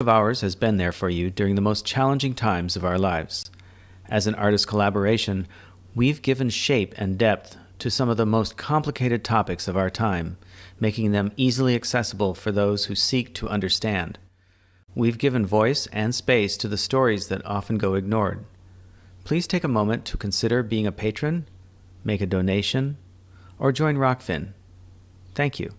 Of ours has been there for you during the most challenging times of our lives. As an artist collaboration, we've given shape and depth to some of the most complicated topics of our time, making them easily accessible for those who seek to understand. We've given voice and space to the stories that often go ignored. Please take a moment to consider being a patron, make a donation, or join Rockfin. Thank you.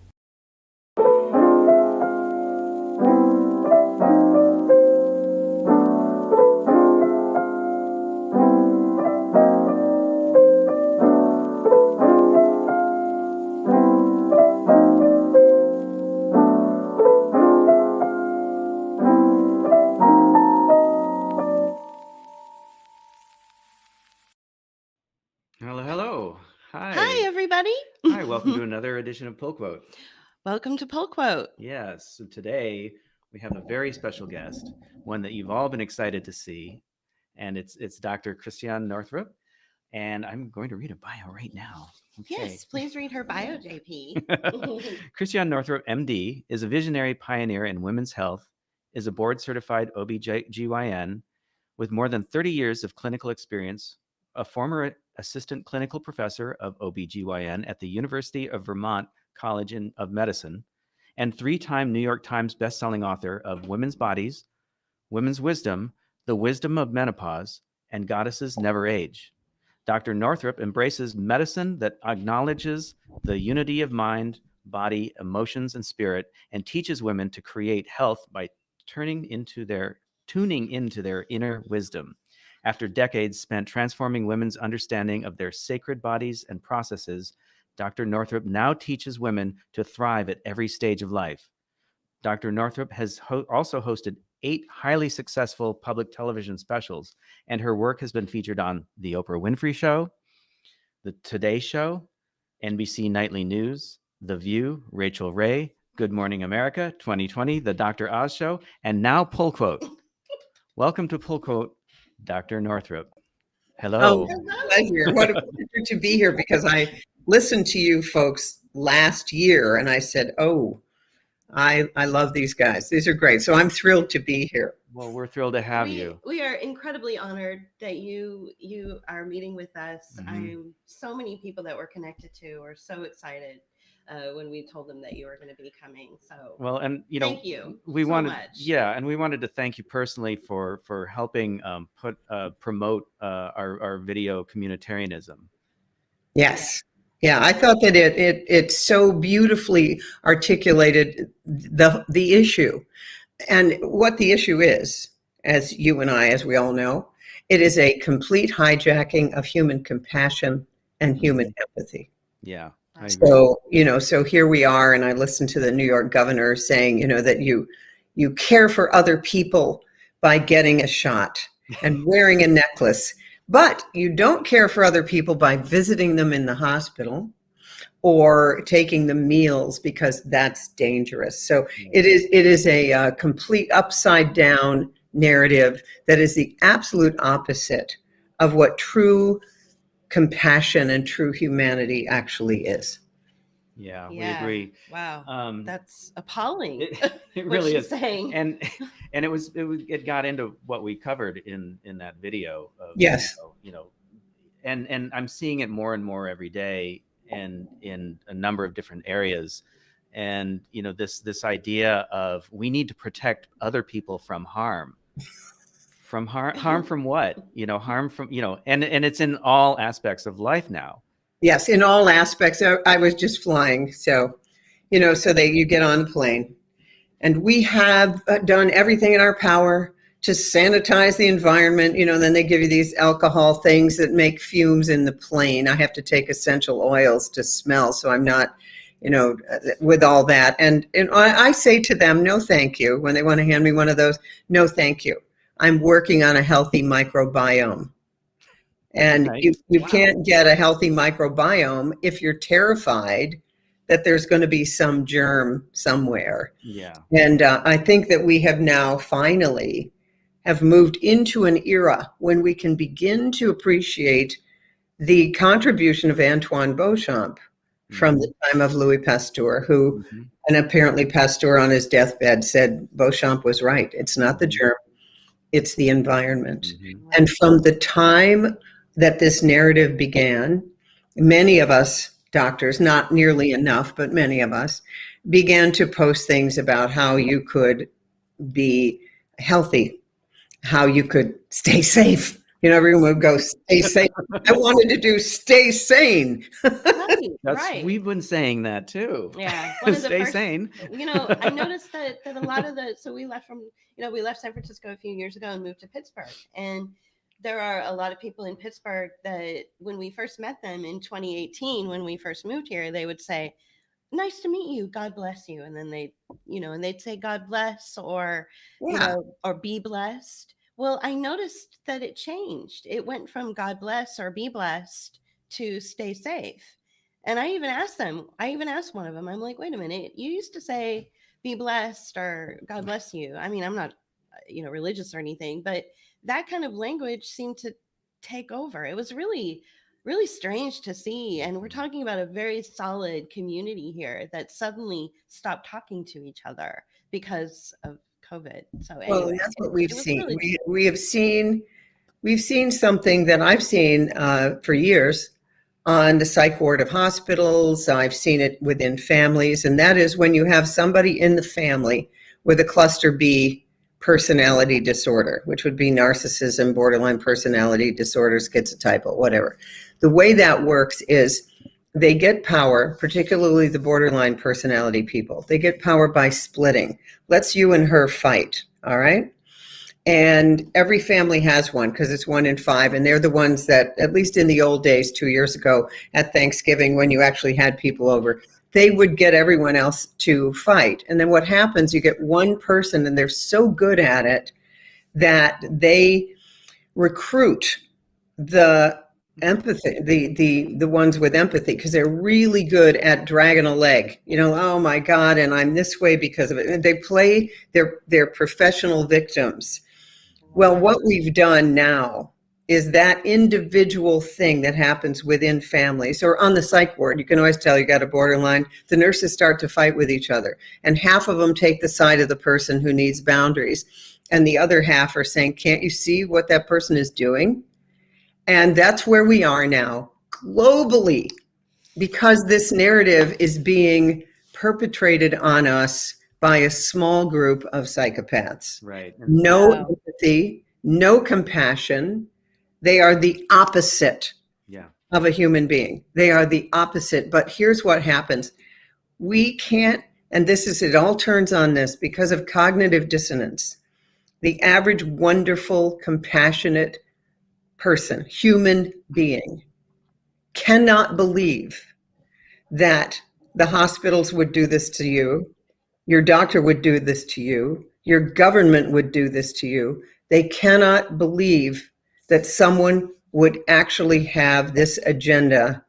Hello. Hi. Hi, everybody. Hi, welcome to another edition of Pullquote. Welcome to Pullquote. Yes, so today we have a very special guest, one that you've all been excited to see, and it's Dr. Christiane Northrup, and I'm going to read a bio right now. Okay. Yes, please read her bio, JP. Christiane Northrup, MD, is a visionary pioneer in women's health, is a board-certified OB/GYN with more than 30 years of clinical experience, a former assistant clinical professor of OB/GYN at the University of Vermont College of Medicine, and three-time New York Times bestselling author of Women's Bodies, Women's Wisdom, The Wisdom of Menopause, and Goddesses Never Age. Dr. Northrup embraces medicine that acknowledges the unity of mind, body, emotions, and spirit, and teaches women to create health by tuning into their inner wisdom. After decades spent transforming women's understanding of their sacred bodies and processes, Dr. Northrup now teaches women to thrive at every stage of life. Dr. Northrup has also hosted 8 highly successful public television specials, and her work has been featured on The Oprah Winfrey Show, The Today Show, NBC Nightly News, The View, Rachel Ray, Good Morning America, 2020, The Dr. Oz Show, and now Pullquote. Welcome to Pullquote, Dr. Northrup. Hello. Oh, pleasure. What a pleasure to be here, because I listened to you folks last year and I said, oh, I love these guys. These are great. So I'm thrilled to be here. Well, we're thrilled to have you. We are incredibly honored that you are meeting with us. Mm-hmm. So many people that we're connected to are so excited when we told them that you were going to be coming. So well, and thank you. We wanted to thank you personally for helping promote our video communitarianism. Yes. Yeah, I thought that it so beautifully articulated the issue, and what the issue is, as you and I, as we all know, it is a complete hijacking of human compassion and human empathy. Yeah. So, so here we are, and I listened to the New York governor saying, that you care for other people by getting a shot and wearing a necklace, but you don't care for other people by visiting them in the hospital or taking them meals, because that's dangerous. So it is a complete upside down narrative that is the absolute opposite of what true compassion and true humanity actually is. Yeah, we agree. Wow, that's appalling. It really is. Saying. And it got into what we covered in that video. Yes. And I'm seeing it more and more every day, and in a number of different areas. And this idea of we need to protect other people from harm. From harm from what? Harm from, and it's in all aspects of life now. Yes, in all aspects. I was just flying. So, so that you get on the plane, and we have done everything in our power to sanitize the environment. Then they give you these alcohol things that make fumes in the plane. I have to take essential oils to smell, so I'm not, with all that. And I say to them, no, thank you. When they want to hand me one of those, no, thank you. I'm working on a healthy microbiome. And Right. you can't get a healthy microbiome if you're terrified that there's going to be some germ somewhere. Yeah. And I think that we have now finally have moved into an era when we can begin to appreciate the contribution of Antoine Beauchamp, from the time of Louis Pasteur, who, Mhm. and apparently Pasteur on his deathbed said Beauchamp was right. It's not the germ, it's the environment. Mhm. Right. And from the time that this narrative began, many of us doctors, not nearly enough, but many of us, began to post things about how you could be healthy, how you could stay safe. You know, everyone would go, stay safe. I wanted to do stay sane. Right. That's Right. we've been saying that too. Yeah, one of the Stay first, sane. I noticed that a lot of so we left from, we left San Francisco a few years ago and moved to Pittsburgh. And there are a lot of people in Pittsburgh that when we first met them in 2018, when we first moved here, they would say, nice to meet you, God bless you. And then and they'd say, God bless, or, Yeah. or be blessed. Well, I noticed that it changed. It went from God bless or be blessed to stay safe. And I even asked one of them, I'm like, wait a minute, you used to say be blessed or God bless you. I mean, I'm not, religious or anything, but that kind of language seemed to take over. It was really, really strange to see. And we're talking about a very solid community here that suddenly stopped talking to each other because of COVID. So Well, anyway, and that's what we've it was seen. really, We've seen something that I've seen for years on the psych ward of hospitals. I've seen it within families, and that is when you have somebody in the family with a cluster B personality disorder, which would be narcissism, borderline personality disorder, schizotypal, whatever. The way that works is they get power, particularly the borderline personality people. They get power by splitting. Let's you and her fight, all right? And every family has one because it's 1 in 5. And they're the ones that, at least in the old days, 2 years ago at Thanksgiving, when you actually had people over, they would get everyone else to fight. And then what happens, you get one person and they're so good at it that they recruit the empathy, the ones with empathy, because they're really good at dragging a leg. Oh my God, and I'm this way because of it. And they play their professional victims. Well, what we've done now is that individual thing that happens within families or on the psych ward. You can always tell you got a borderline. The nurses start to fight with each other, and half of them take the side of the person who needs boundaries, and the other half are saying, can't you see what that person is doing? And that's where we are now globally, because this narrative is being perpetrated on us by a small group of psychopaths. Right. No Wow. empathy, no compassion. They are the opposite Yeah. of a human being. They are the opposite. But here's what happens. We can't, and it all turns on this because of cognitive dissonance. The average wonderful, compassionate person, human being, cannot believe that the hospitals would do this to you, your doctor would do this to you, your government would do this to you. They cannot believe that someone would actually have this agenda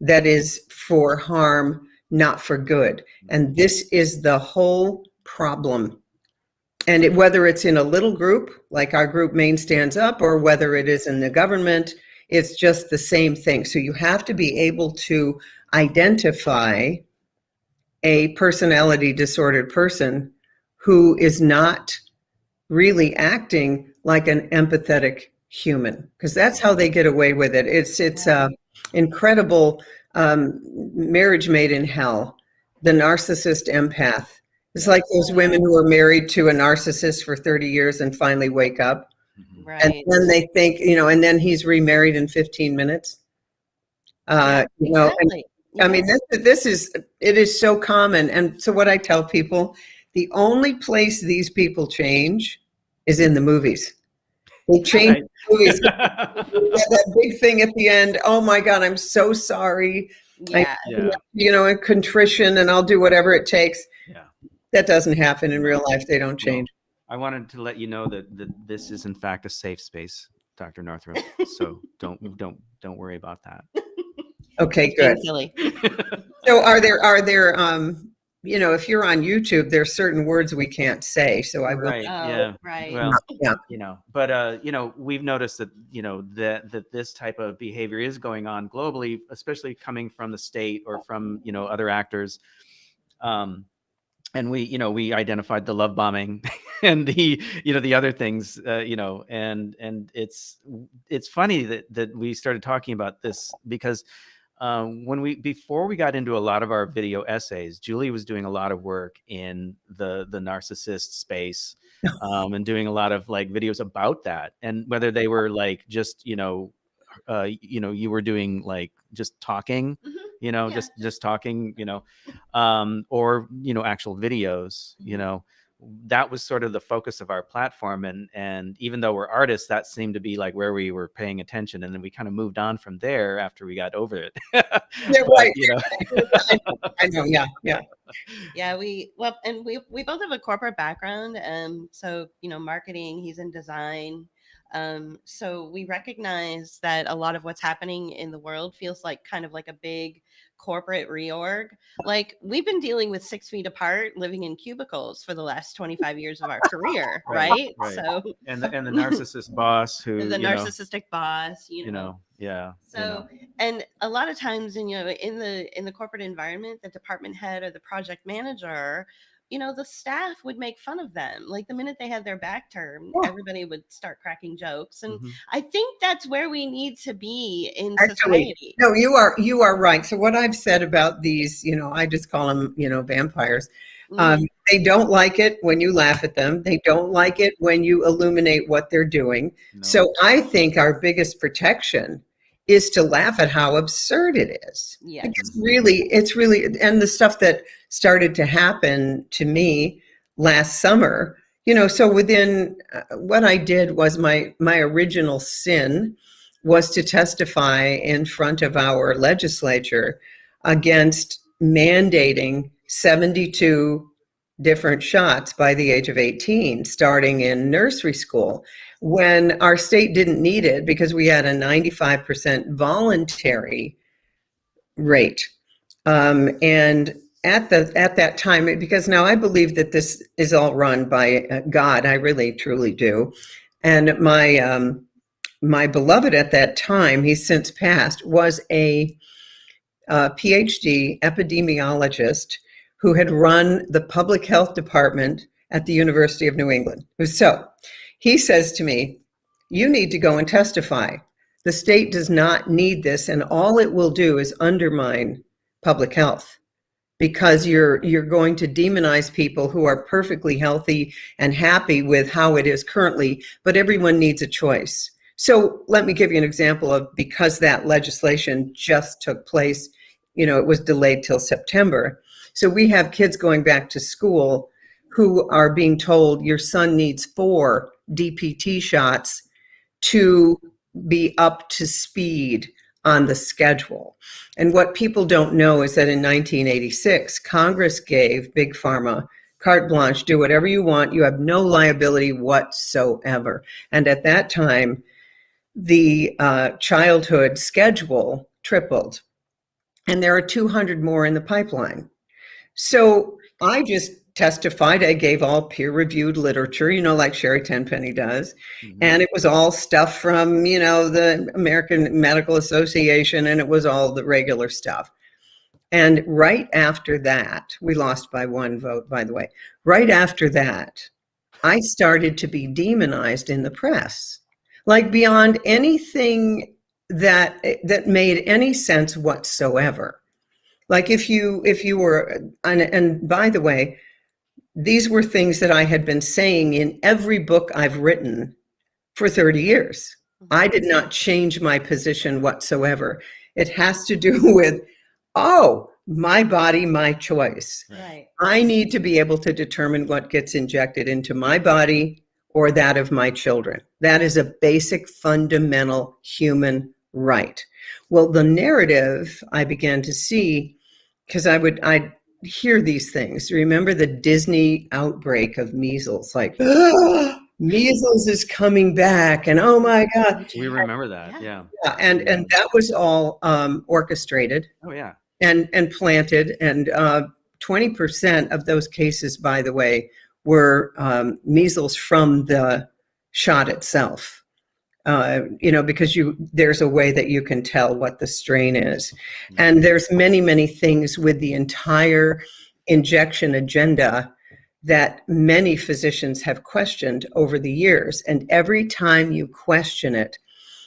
that is for harm, not for good. And this is the whole problem. And whether it's in a little group, like our group Maine Stands Up, or whether it is in the government, it's just the same thing. So you have to be able to identify a personality disordered person who is not really acting like an empathetic human, because that's how they get away with it. It's incredible marriage made in hell, the narcissist empath. It's like those women who are married to a narcissist for 30 years and finally wake up. Mhm. right. And then they think, and then he's remarried in 15 minutes. Yeah, And exactly. I mean, it is so common. And so what I tell people, the only place these people change is in the movies. They change Right. the movies. That big thing at the end. Oh my God, I'm so sorry. Yeah. Yeah. And contrition, and I'll do whatever it takes. Yeah. That doesn't happen in real life. They don't change. I wanted to let you know that this is in fact a safe space, Dr. Northrup. So don't worry about that. Okay, Being good. silly. So are there if you're on YouTube, there's certain words we can't say. So I will. Right. Oh, Yeah. right. Well, Yeah. but we've noticed that, that this type of behavior is going on globally, especially coming from the state or from, other actors. And we identified the love bombing and the other things, and it's funny that we started talking about this because before we got into a lot of our video essays, Julie was doing a lot of work in the narcissist space, and doing a lot of like videos about that, and whether they were like just you were doing like just talking, Mhm. just talking, or actual videos, that was sort of the focus of our platform, and even though we're artists, that seemed to be like where we were paying attention, and then we kind of moved on from there after we got over it. Yeah, But, right. I know. Yeah. Yeah. Yeah, we both have a corporate background. So marketing, he's in design. So we recognize that a lot of what's happening in the world feels like kind of like a big corporate reorg. Like we've been dealing with 6 feet apart, living in cubicles for the last 25 years of our career, right? Right. So and the narcissist boss who the narcissistic boss, yeah, So, and a lot of times, in the corporate environment, the department head or the project manager, the staff would make fun of them. Like the minute they had their back turned, Yeah. everybody would start cracking jokes. And Mhm. I think that's where we need to be in Actually, society. no, you are right. So what I've said about these, I just call them, vampires. Mhm. They don't like it when you laugh at them. They don't like it when you illuminate what they're doing. No. So I think our biggest protection is to laugh at how absurd it is. Yes. Like, it's really, and the stuff that started to happen to me last summer, so within what I did was my original sin was to testify in front of our legislature against mandating 72 different shots by the age of 18, starting in nursery school, when our state didn't need it because we had a 95% voluntary rate. And at that time, because now I believe that this is all run by God, I really truly do. And my beloved at that time, he's since passed, was a PhD epidemiologist who had run the public health department at the University of New England. So he says to me, "You need to go and testify. The state does not need this, and all it will do is undermine public health, because you're going to demonize people who are perfectly healthy and happy with how it is currently, but everyone needs a choice." So let me give you an example of, because that legislation just took place, it was delayed till September. So we have kids going back to school who are being told your son needs 4 DPT shots to be up to speed on the schedule. And what people don't know is that in 1986, Congress gave Big Pharma carte blanche, do whatever you want. You have no liability whatsoever. And at that time, the childhood schedule tripled. And there are 200 more in the pipeline. So I just testified. I gave all peer-reviewed literature, like Sherry Tenpenny does. Mhm. And it was all stuff from, the American Medical Association, and it was all the regular stuff. And right after that, we lost by 1 vote, by the way. Right after that, I started to be demonized in the press, like beyond anything that made any sense whatsoever. Like if you were, and by the way, these were things that I had been saying in every book I've written for 30 years. I did not change my position whatsoever. It has to do with, my body, my choice. Right. I need to be able to determine what gets injected into my body or that of my children. That is a basic, fundamental human right. Well, the narrative I began to see, because I'd hear these things. Remember the Disney outbreak of measles? Like, measles is coming back, and oh my God. We remember that. Yeah. Yeah, and that was all orchestrated. Oh yeah. And planted, and 20% of those cases, by the way, were measles from the shot itself. Because there's a way that you can tell what the strain is. And there's many, many things with the entire injection agenda that many physicians have questioned over the years. And every time you question it,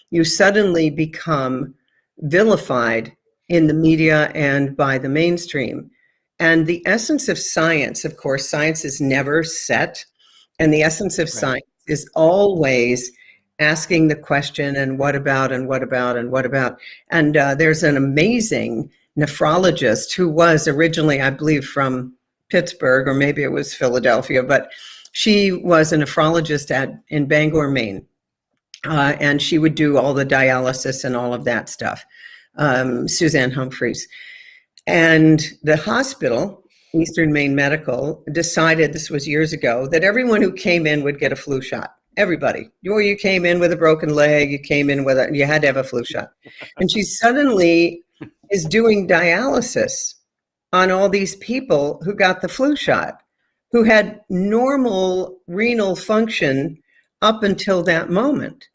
you suddenly become vilified in the media and by the mainstream. And the essence of science, of course, science is never set. And the essence of science is always asking the question, and what about, and what about, and what about? And there's an amazing nephrologist who was originally, I believe, from Pittsburgh, or maybe it was Philadelphia, but she was a nephrologist in Bangor, Maine. And she would do all the dialysis and all of that stuff, Suzanne Humphreys. And the hospital, Eastern Maine Medical, decided, this was years ago, that everyone who came in would get a flu shot. Everybody. You came in with a broken leg, you had to have a flu shot. And she suddenly is doing dialysis on all these people who got the flu shot, who had normal renal function up until that moment.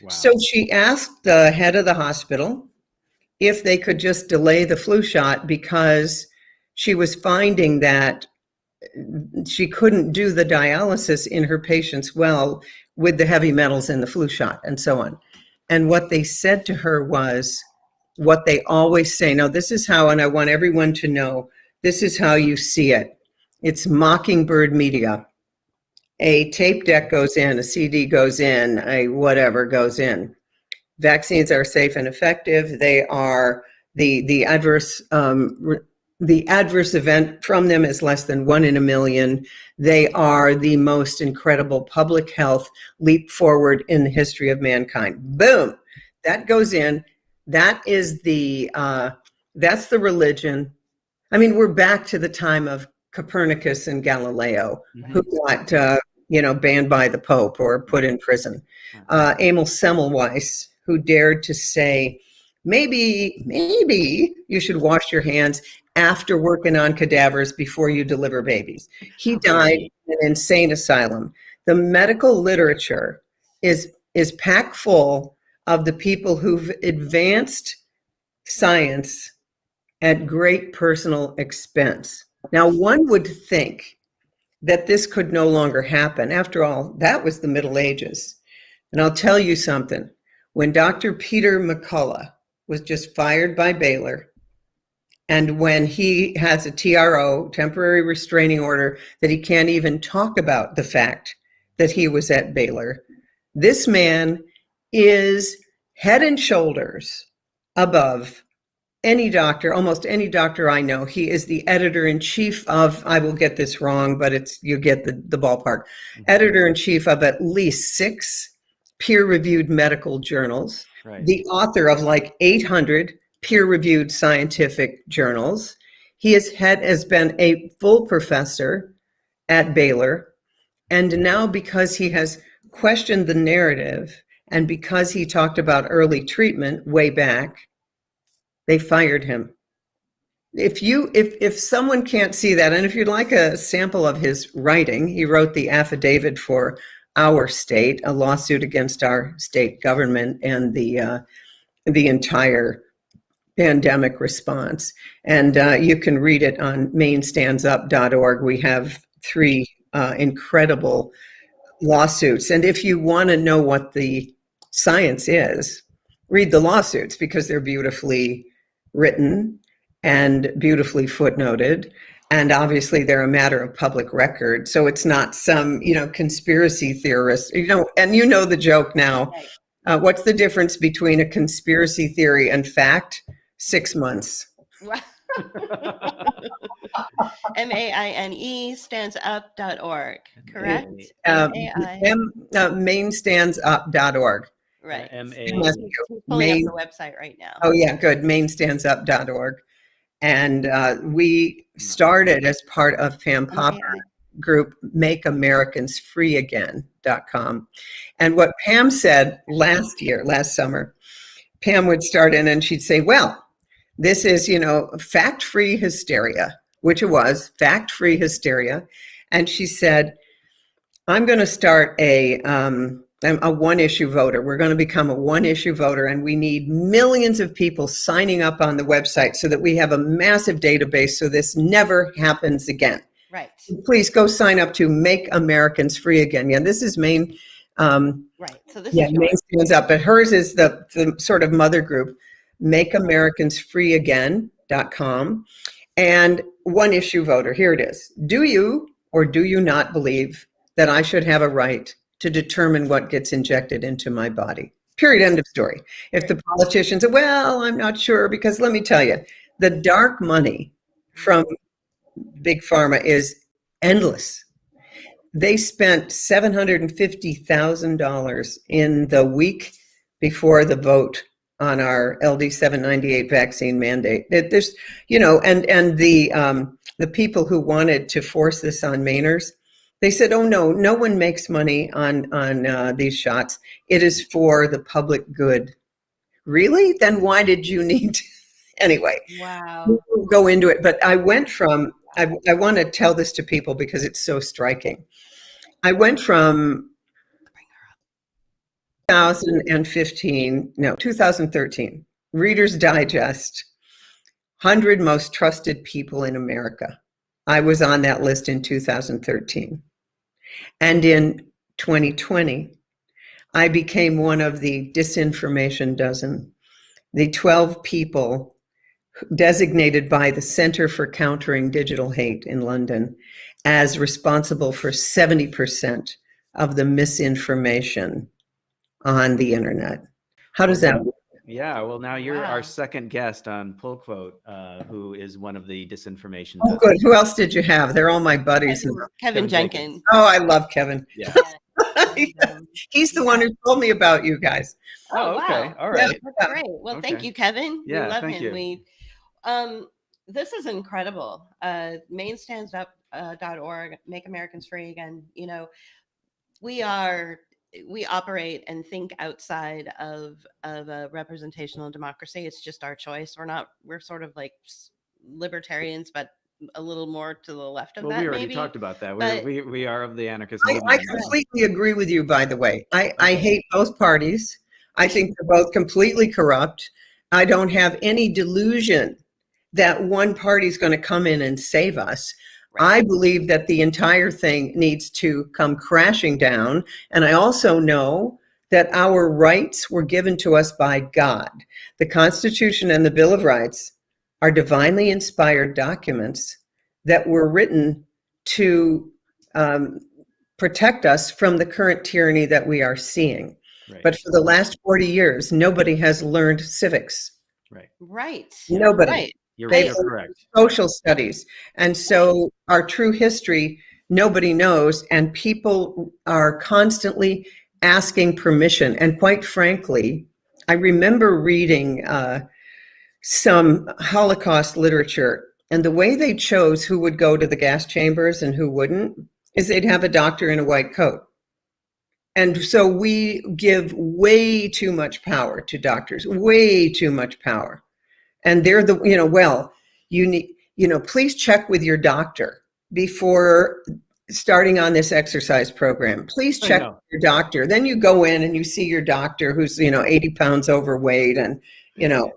Wow. So she asked the head of the hospital if they could just delay the flu shot, because she was finding that she couldn't do the dialysis in her patients well with the heavy metals in the flu shot and so on. And what they said to her was what they always say. Now, this is how, and I want everyone to know, this is how you see it. It's mockingbird media. A tape deck goes in, a CD goes in, a whatever goes in. Vaccines are safe and effective. They are the adverse event from them is less than 1 in a million. They are the most incredible public health leap forward in the history of mankind. Boom, that goes in. That is that's the religion. I mean, we're back to the time of Copernicus and Galileo, who got banned by the Pope or put in prison. Emil Semmelweis, who dared to say, maybe you should wash your hands after working on cadavers before you deliver babies. He died in an insane asylum. The medical literature is packed full of the people who've advanced science at great personal expense. Now, one would think that this could no longer happen. After all, that was the Middle Ages. And I'll tell you something. When Dr. Peter McCullough was just fired by Baylor, and when he has a TRO, temporary restraining order, that he can't even talk about the fact that he was at Baylor, this man is head and shoulders above any doctor, almost any doctor I know. He is the editor-in-chief of, I will get this wrong, but you get the ballpark, editor-in-chief of at least 6 peer-reviewed medical journals, the author of like 800 peer-reviewed scientific journals. He has been a full professor at Baylor. And now, because he has questioned the narrative and because he talked about early treatment way back, they fired him. If someone can't see that, and if you'd like a sample of his writing, he wrote the affidavit for our state, a lawsuit against our state government and the entire pandemic response. And you can read it on mainstandsup.org. We have 3 incredible lawsuits. And if you want to know what the science is, read the lawsuits, because they're beautifully written and beautifully footnoted. And obviously they're a matter of public record. So it's not some, conspiracy theorist, and the joke now. What's the difference between a conspiracy theory and fact? 6 months. MAINE standsup.org, correct? Mainstandsup.org. Right. M-A. Pulling up the website right now. Oh yeah, good. Mainstandsup.org. And we started as part of Pam Popper group, MakeAmericansFreeAgain.com. And what Pam said last summer, Pam would start in and she'd say, well, this is, fact-free hysteria. which it was, fact-free hysteria. And she said, I'm going to start I'm a one-issue voter. We're going to become a one-issue voter, and we need millions of people signing up on the website so that we have a massive database so this never happens again. Right. Please go sign up to Make Americans Free Again. Yeah, this is Maine. Right. So this is Maine stands up, but hers is the sort of mother group, makeamericansfreeagain.com. And one issue voter, here it is. Do you or do you not believe that I should have a right to determine what gets injected into my body? Period, end of story. If the politicians say, well, I'm not sure, because let me tell you, the dark money from Big Pharma is endless. They spent $750,000 in the week before the vote on our LD 798 vaccine mandate. There's, and the people who wanted to force this on Mainers, they said, "Oh no one makes money on these shots. It is for the public good." Really? Then why did you need to? Anyway, wow. we'll go into it. But I went from, I want to tell this to people because it's so striking. I went from 2013, Reader's Digest, 100 most trusted people in America. I was on that list in 2013. And in 2020, I became one of the disinformation dozen, the 12 people designated by the Center for Countering Digital Hate in London as responsible for 70% of the misinformation on the internet. How does that work? Yeah, well, now you're Wow. our second guest on Pullquote, who is one of the disinformation. Oh, good. Who else did you have? They're all my buddies. Kevin Jenkins. Oh, I love Kevin. Yeah. He's the one who told me about you guys. Oh, okay. Wow. All right. That's great. Well, thank Okay. you, Kevin. Yeah, we love thank him. you. This is incredible. Mainstandsup.org, Make Americans Free Again. We operate and think outside of a representational democracy. It's just our choice. We're sort of like libertarians, but a little more to the left of that. Well, we already maybe. talked about that. But- We are of the anarchist I movement. completely agree with you, by the way. I hate both parties. I think they're both completely corrupt. I don't have any delusion that one party is going to come in and save us. I believe that the entire thing needs to come crashing down. And I also know that our rights were given to us by God. The Constitution and the Bill of Rights are divinely inspired documents that were written to protect us from the current tyranny that we are seeing. Right. But for the last 40 years, nobody has learned civics. Right. Nobody. Right. You're They correct. Social studies. And so our true history, nobody knows. And people are constantly asking permission. And quite frankly, I remember reading some Holocaust literature, and the way they chose who would go to the gas chambers and who wouldn't is they'd have a doctor in a white coat. And so we give way too much power to doctors, way too much power. And they're please check with your doctor before starting on this exercise program. Please check with your doctor. Then you go in and you see your doctor who's, 80 pounds overweight and,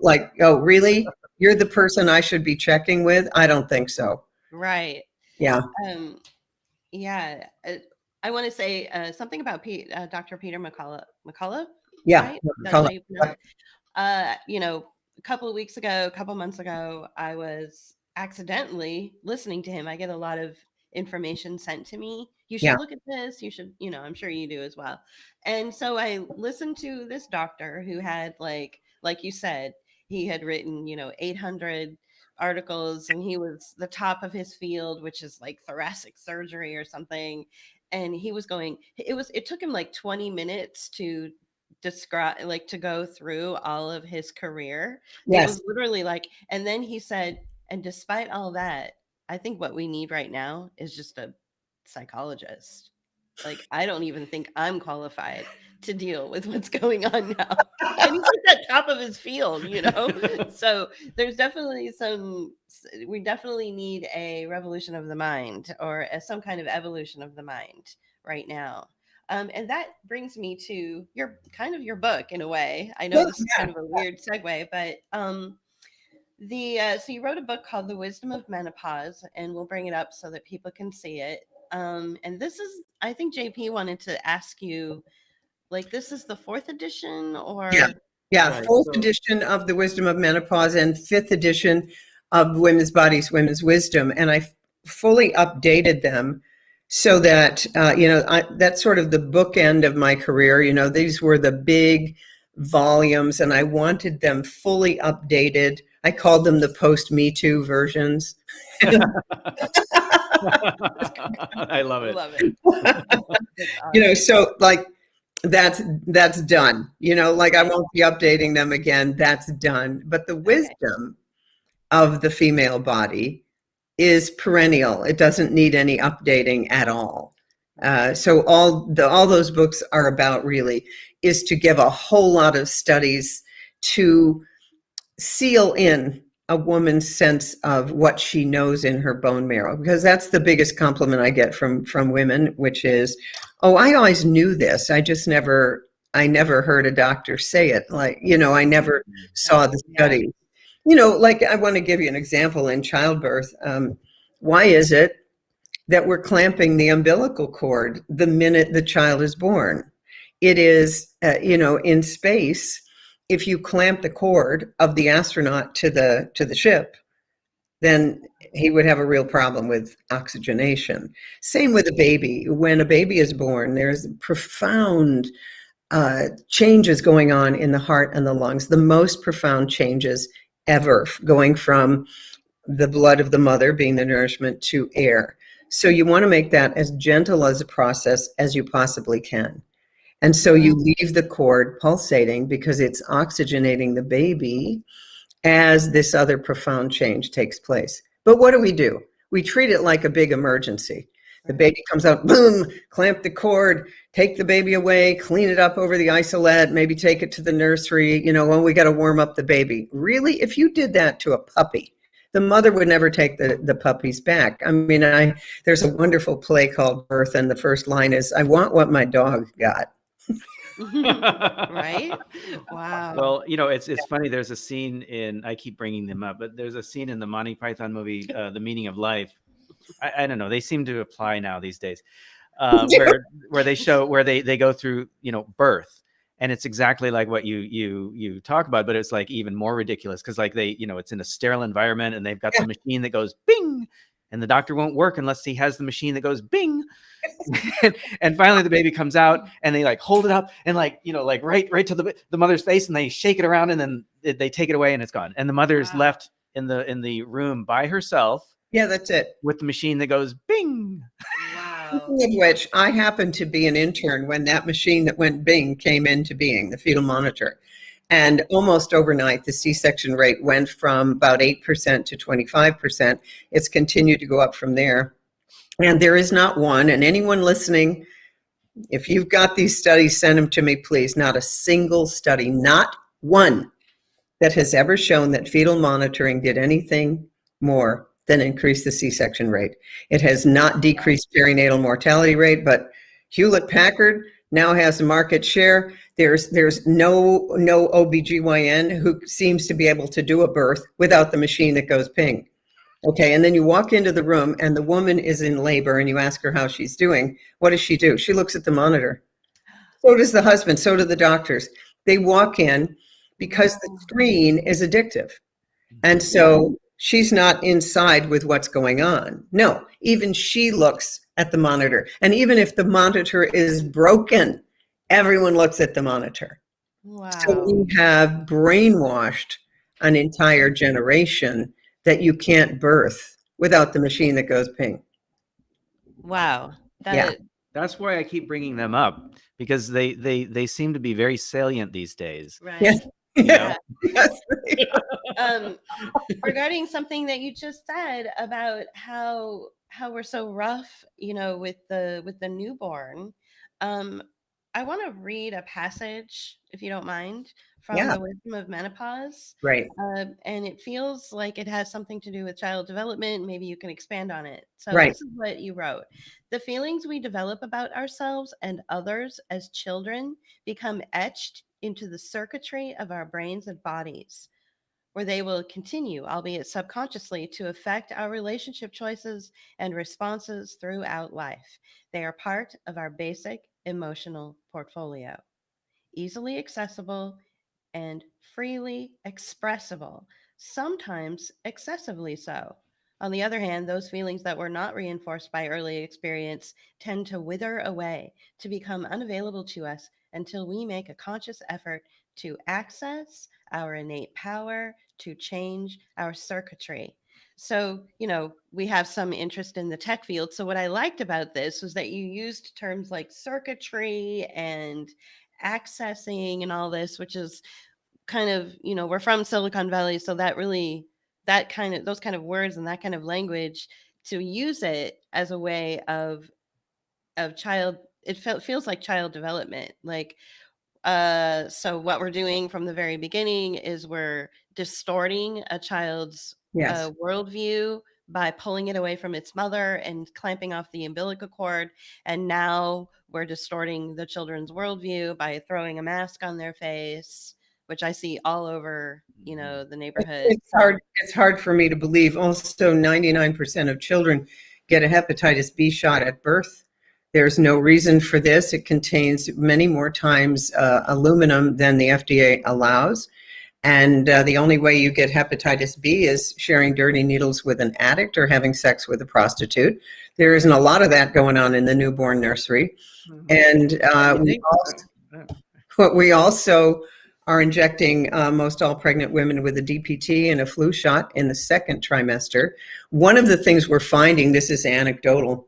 like, oh, really? You're the person I should be checking with? I don't think so. Right. Yeah. Yeah. I want to say something about Dr. Peter McCullough. Yeah. Right? That's how you pronounce it. A couple of weeks ago, a couple months ago, I was accidentally listening to him. I get a lot of information sent to me. You should look at this. You should, I'm sure you do as well. And so I listened to this doctor who had like you said, he had written, 800 articles, and he was the top of his field, which is like thoracic surgery or something. And he was it took him like 20 minutes to describe, like, to go through all of his career. It was literally like, and then he said, and despite all that, I think what we need right now is just a psychologist. Like, I don't even think I'm qualified. to deal with what's going on now. And he's at the top of his field, you know? So there's definitely we definitely need a revolution of the mind, or some kind of evolution of the mind right now. And that brings me to your book in a way. I know Well, this is kind of a weird segue, but so you wrote a book called The Wisdom of Menopause, and we'll bring it up so that people can see it. And this is, I think JP wanted to ask you, like, this is the 4th edition, yeah, or yeah. Right. Fourth So edition of The Wisdom of Menopause and fifth edition of Women's Bodies, Women's Wisdom. And I fully updated them so that, that's sort of the bookend of my career. You know, these were the big volumes and I wanted them fully updated. I called them the post-Me Too versions. I love it. love it. You know, so like that's done. You know, like I won't be updating them again. That's done. But the wisdom of the female body is perennial. It doesn't need any updating at all. So all those books are about really is to give a whole lot of studies to seal in a woman's sense of what she knows in her bone marrow, because that's the biggest compliment I get from women, which is, oh, I always knew this. I never heard a doctor say it. Like, you know, I never saw the study. You know, like I want to give you an example in childbirth. Why is it that we're clamping the umbilical cord the minute the child is born? It is, in space, if you clamp the cord of the astronaut to the ship, then he would have a real problem with oxygenation. Same with a baby. When a baby is born, there's profound changes going on in the heart and the lungs, the most profound changes ever, going from the blood of the mother being the nourishment to air. So you want to make that as gentle as a process as you possibly can. And so you leave the cord pulsating because it's oxygenating the baby as this other profound change takes place. But what do? We treat it like a big emergency. The baby comes out, boom, clamp the cord, take the baby away, clean it up over the isolette, maybe take it to the nursery, when we got to warm up the baby. Really, if you did that to a puppy, the mother would never take the puppies back. I mean, there's a wonderful play called Birth, and the first line is, I want what my dog got. Right? Wow. Well, it's funny. There's a scene I keep bringing them up, but there's a scene in the Monty Python movie, The Meaning of Life. I don't know. They seem to apply now these days, where they show where they go through, birth, and it's exactly like what you talk about, but it's like even more ridiculous because like it's in a sterile environment and they've got the machine that goes bing, and the doctor won't work unless he has the machine that goes bing. And finally the baby comes out and they like hold it up and like right to the mother's face, and they shake it around, and then they take it away and it's gone, and the mother's left in the room by herself. Yeah, that's it. With the machine that goes bing. Wow. Speaking of which, I happened to be an intern when that machine that went bing came into being, the fetal monitor. And almost overnight, the C-section rate went from about 8% to 25%. It's continued to go up from there. And there is not one, and anyone listening, if you've got these studies, send them to me, please. Not a single study, not one, that has ever shown that fetal monitoring did anything more than increase the C-section rate. It has not decreased perinatal mortality rate, but Hewlett-Packard now has a market share. There's no OBGYN who seems to be able to do a birth without the machine that goes ping. Okay, and then you walk into the room and the woman is in labor and you ask her how she's doing. What does she do? She looks at the monitor. So does the husband, so do the doctors. They walk in because the screen is addictive. And so she's not inside with what's going on. No, even she looks at the monitor. And even if the monitor is broken, everyone looks at the monitor. Wow. So we have brainwashed an entire generation that you can't birth without the machine that goes ping. Wow. That's why I keep bringing them up, because they seem to be very salient these days. Right. Yes. Yeah. Yes. Regarding something that you just said about how we're so rough, with the newborn, I want to read a passage, if you don't mind, from Yeah, the Wisdom of Menopause. right, And it feels like it has something to do with child development. Maybe you can expand on it. So, right. this is what you wrote. The feelings we develop about ourselves and others as children become etched into the circuitry of our brains and bodies, where they will continue, albeit subconsciously, to affect our relationship choices and responses throughout life. They are part of our basic emotional portfolio, easily accessible and freely expressible, sometimes excessively so. On the other hand, those feelings that were not reinforced by early experience tend to wither away, to become unavailable to us until we make a conscious effort to access our innate power to change our circuitry. So, we have some interest in the tech field. So, what I liked about this was that you used terms like circuitry and accessing and all this, which is kind of, we're from Silicon Valley, so that really, those kind of words and that kind of language, to use it as a way of child, feels like child development. Like, so what we're doing from the very beginning is we're distorting a child's Yes. worldview by pulling it away from its mother and clamping off the umbilical cord. And now we're distorting the children's worldview by throwing a mask on their face, which I see all over, the neighborhood. It's hard. It's hard for me to believe. Also, 99% of children get a hepatitis B shot at birth. There's no reason for this. It contains many more times aluminum than the FDA allows. And the only way you get hepatitis B is sharing dirty needles with an addict or having sex with a prostitute. There isn't a lot of that going on in the newborn nursery. And what we also are injecting most all pregnant women with a DPT and a flu shot in the second trimester. One of the things we're finding, this is anecdotal,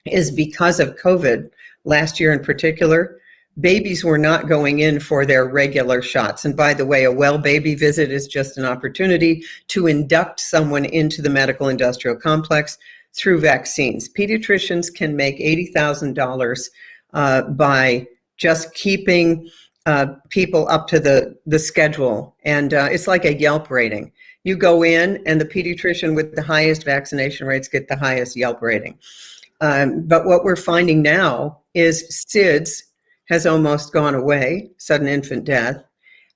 is because of COVID last year in particular, babies were not going in for their regular shots. And by the way, a well baby visit is just an opportunity to induct someone into the medical industrial complex through vaccines. Pediatricians can make $80,000 by just keeping people up to the schedule. And it's like a Yelp rating. You go in and the pediatrician with the highest vaccination rates get the highest Yelp rating. But what we're finding now is SIDS has almost gone away, sudden infant death.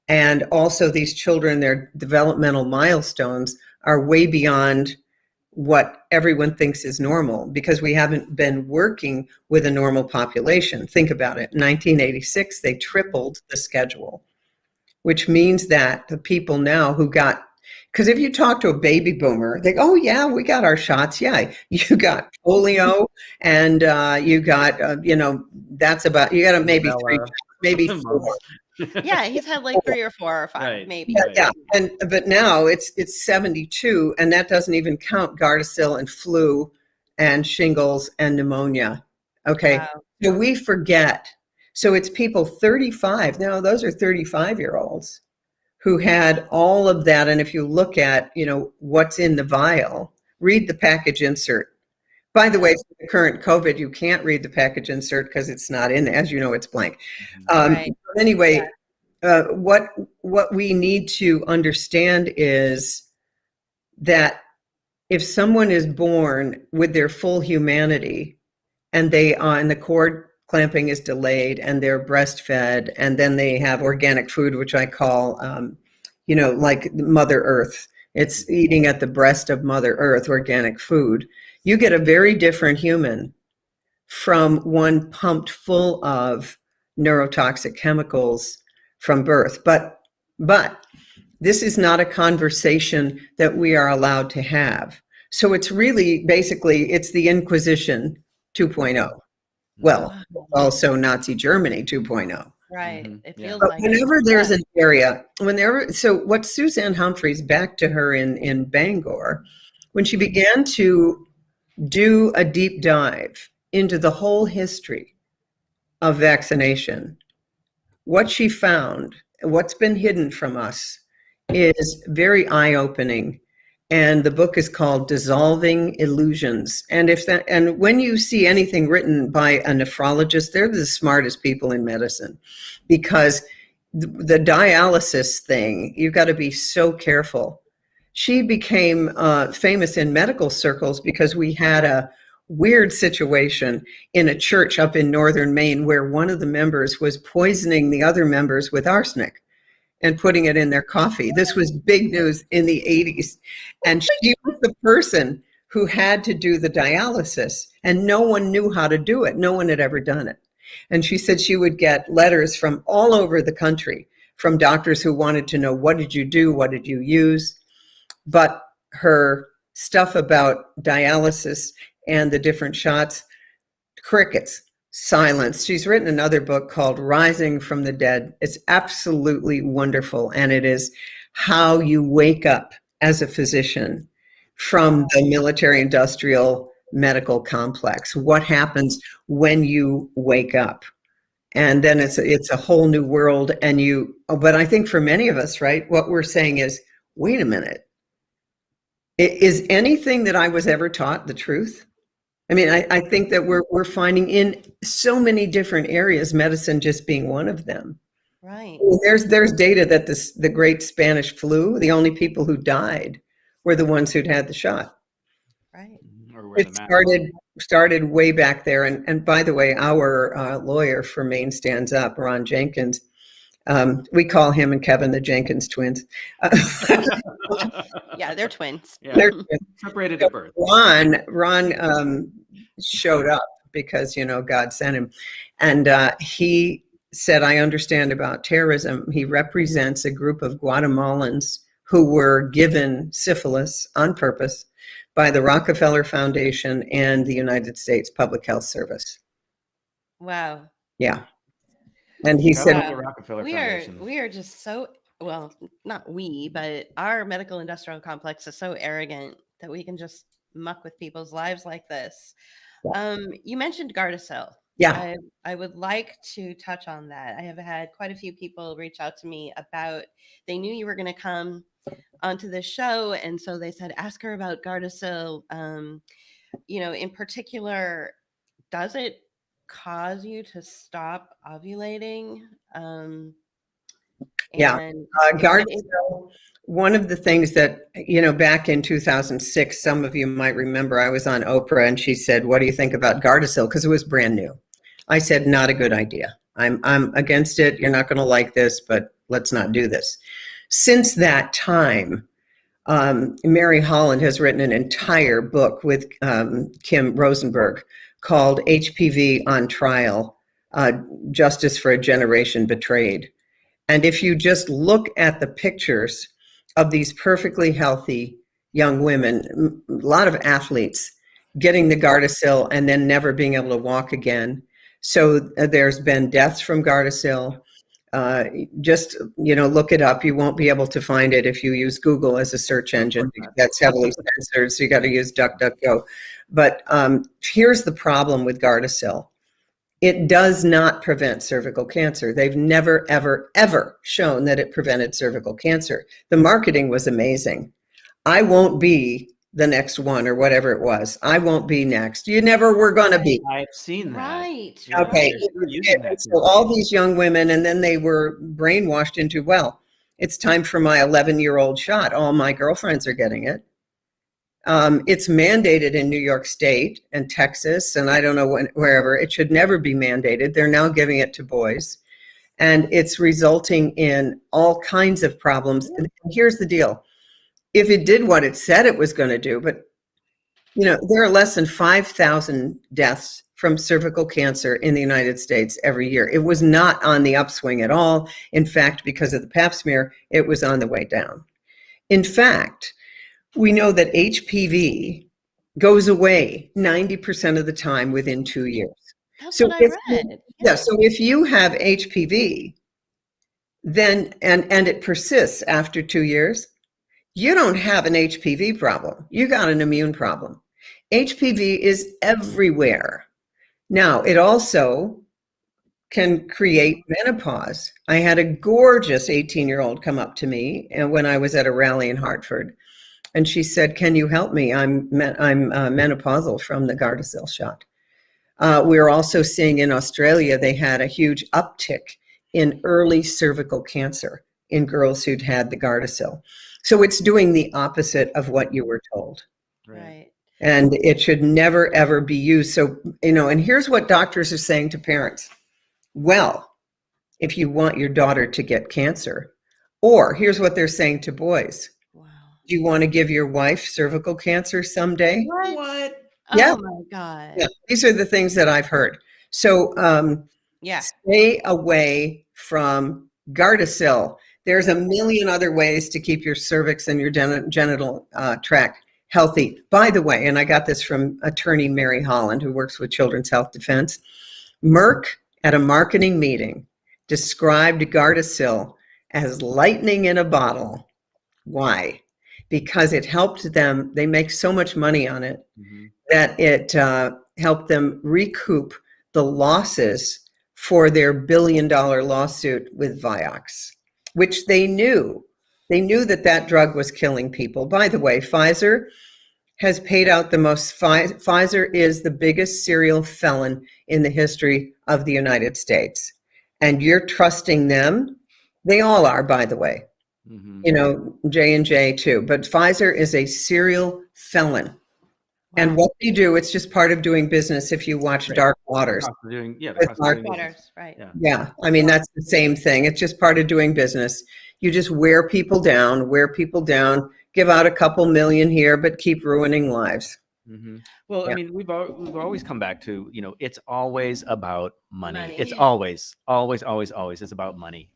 And also these children, their developmental milestones are way beyond what everyone thinks is normal because we haven't been working with a normal population. Think about it. In 1986, they tripled the schedule, which means that the people now who got, because if you talk to a baby boomer, they go, oh, yeah, we got our shots. Yeah, you got polio and you got, that's about, you got maybe three, maybe four. Yeah, he's had like 3 or 4 or 5, Right. maybe. Yeah, but now it's 72, and that doesn't even count Gardasil and flu and shingles and pneumonia. Okay, Wow. so we forget. So it's people 35 now; those are 35-year-olds who had all of that. And if you look at what's in the vial, read the package insert. By the way, for the current COVID, you can't read the package insert because it's not in. As you know, it's blank. Right. Anyway. Yeah. What we need to understand is that if someone is born with their full humanity and and the cord clamping is delayed and they're breastfed and then they have organic food, which I call, like Mother Earth. It's eating at the breast of Mother Earth, organic food. You get a very different human from one pumped full of neurotoxic chemicals from birth. But this is not a conversation that we are allowed to have. So it's really basically it's the Inquisition 2.0. Well, also Nazi Germany 2.0. Right. Mhm. It Yeah. feels But like whenever it. there's Yeah. an area, so what Suzanne Humphreys, back to her in Bangor, when she began to do a deep dive into the whole history of vaccination, what she found, what's been hidden from us, is very eye-opening. And the book is called Dissolving Illusions. And when you see anything written by a nephrologist, they're the smartest people in medicine, because the dialysis thing, you've got to be so careful. She became famous in medical circles because we had a weird situation in a church up in northern Maine where one of the members was poisoning the other members with arsenic and putting it in their coffee. This was big news in the 80s. And she was the person who had to do the dialysis, and no one knew how to do it. No one had ever done it. And she said she would get letters from all over the country from doctors who wanted to know, what did you do? What did you use? But her stuff about dialysis and the different shots, crickets. Silence. She's written another book called Rising from the Dead. It's absolutely wonderful. And it is how you wake up as a physician from the military industrial medical complex. What happens when you wake up? And then it's a whole new world. But I think for many of us, right, what we're saying is, wait a minute. Is anything that I was ever taught the truth? I mean, I think that we're finding in so many different areas, medicine just being one of them. Right. There's data that the great Spanish flu, the only people who died were the ones who'd had the shot. Right. Or wear the It mask. started way back there. And by the way, our lawyer for Maine Stands Up, Ron Jenkins, we call him and Kevin the Jenkins twins. Yeah, they're twins. Yeah. They're twins. Separated at birth. Ron showed up because, God sent him. And he said, I understand about terrorism. He represents a group of Guatemalans who were given syphilis on purpose by the Rockefeller Foundation and the United States Public Health Service. Wow. Yeah. And he Go said, to the Rockefeller We Foundation. are just so, well, not we, but our medical industrial complex is so arrogant that we can just muck with people's lives like this. Yeah. You mentioned Gardasil. Yeah. I would like to touch on that. I have had quite a few people reach out to me about, they knew you were going to come onto this show, and so they said, ask her about Gardasil. In particular, does it cause you to stop ovulating? Yeah. And Gardasil, one of the things that, back in 2006, some of you might remember, I was on Oprah and she said, what do you think about Gardasil? Because it was brand new. I said, not a good idea. I'm against it. You're not going to like this, but let's not do this. Since that time, Mary Holland has written an entire book with Kim Rosenberg called HPV on Trial, Justice for a Generation Betrayed. And if you just look at the pictures of these perfectly healthy young women, a lot of athletes getting the Gardasil and then never being able to walk again. So there's been deaths from Gardasil. Just, look it up. You won't be able to find it if you use Google as a search engine. That's heavily censored, so you got to use DuckDuckGo. But here's the problem with Gardasil. It does not prevent cervical cancer. They've never, ever, ever shown that it prevented cervical cancer. The marketing was amazing. I won't be the next one, or whatever it was. I won't be next. You never were going to be. I've seen that. right. Yeah, Okay. they're still using that So all these young women, and then they were brainwashed into, well, it's time for my 11-year-old shot. All my girlfriends are getting it. It's mandated in New York State and Texas, and I don't know wherever. It should never be mandated. They're now giving it to boys. And it's resulting in all kinds of problems. And here's the deal. If it did what it said it was going to do, but, there are less than 5,000 deaths from cervical cancer in the United States every year. It was not on the upswing at all. In fact, because of the pap smear, it was on the way down. In fact, we know that HPV goes away 90% of the time within 2 years. That's So what I read. Yeah, so if you have HPV, then and it persists after 2 years, you don't have an HPV problem. You got an immune problem. HPV is everywhere. Now, it also can create menopause. I had a gorgeous 18-year-old come up to me, and when I was at a rally in Hartford, And she said, "Can you help me? I'm menopausal from the Gardasil shot." We're also seeing in Australia, they had a huge uptick in early cervical cancer in girls who'd had the Gardasil. So it's doing the opposite of what you were told. Right. And it should never, ever be used. So, and here's what doctors are saying to parents. Well, if you want your daughter to get cancer, or here's what they're saying to boys. Wow. Do you want to give your wife cervical cancer someday? What? Yeah. Oh my God. Yeah, these are the things that I've heard. So Yeah. stay away from Gardasil. There's a million other ways to keep your cervix and your genital tract healthy. By the way, and I got this from attorney Mary Holland, who works with Children's Health Defense. Merck, at a marketing meeting, described Gardasil as lightning in a bottle. Why? Because it helped them. They make so much money on it that it helped them recoup the losses for their billion-dollar lawsuit with Vioxx, which they knew. They knew that that drug was killing people. By the way, Pfizer has paid out the most. Pfizer is the biggest serial felon in the history of the United States. And you're trusting them. They all are, by the way. J&J too. But Pfizer is a serial felon. And what they do, it's just part of doing business. If you watch Dark Waters. Dark Waters, right. Yeah. I mean, that's the same thing. It's just part of doing business. You just wear people down, give out a couple million here, but keep ruining lives. Well, I mean, we've always come back to, it's always about money. It's Money. always it's about money.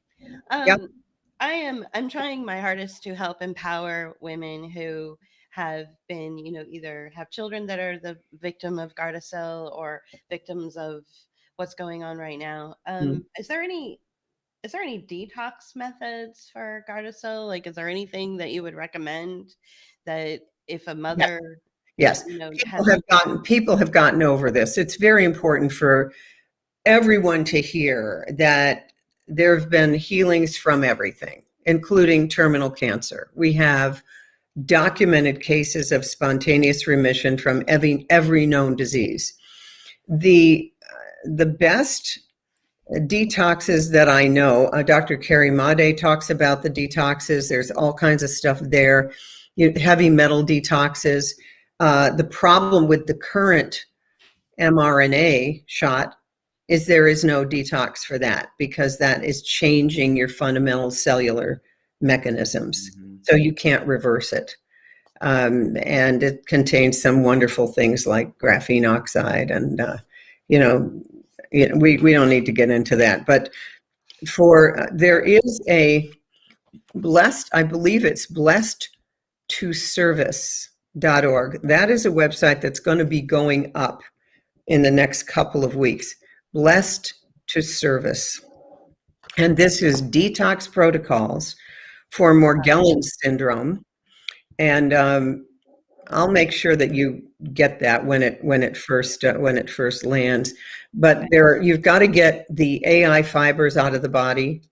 I'm trying my hardest to help empower women who have been, either have children that are the victim of Gardasil or victims of what's going on right now. Is there any detox methods for Gardasil? Like, is there anything that you would recommend that if a mother, Yes, people have gotten over this. It's very important for everyone to hear that there have been healings from everything, including terminal cancer. We have documented cases of spontaneous remission from every known disease. The best detoxes that I know, Dr. Carrie Made talks about the detoxes. There's all kinds of stuff there. Heavy metal detoxes. The problem with the current mRNA shot is there is no detox for that, because that is changing your fundamental cellular mechanisms. So you can't reverse it. And it contains some wonderful things like graphene oxide and, we don't need to get into that. But there is a I believe it's blessedtoservice.org. That is a website that's going to be going up in the next couple of weeks. Blessed to Service. And this is detox protocols for Morgellons syndrome. And I'll make sure that you get that when it first lands. But you've got to get the AI fibers out of the body,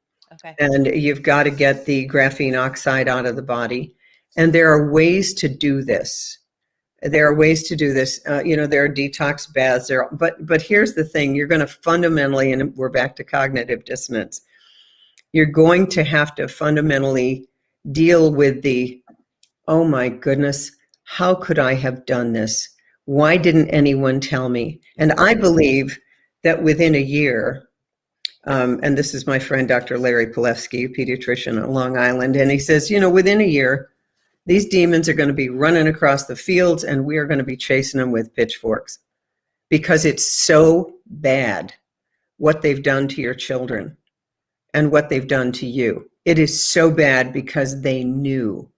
and you've got to get the graphene oxide out of the body. And there are ways to do this. There are detox baths. But here's the thing: you're going to fundamentally, and we're back to cognitive dissonance. You're going to have to fundamentally deal with the, oh my goodness, how could I have done this? Why didn't anyone tell me? And I believe that within a year, and this is my friend, Dr. Larry Palevsky, a pediatrician on Long Island, and he says, within a year, these demons are going to be running across the fields and we are going to be chasing them with pitchforks, because it's so bad what they've done to your children and what they've done to you. It is so bad because they knew.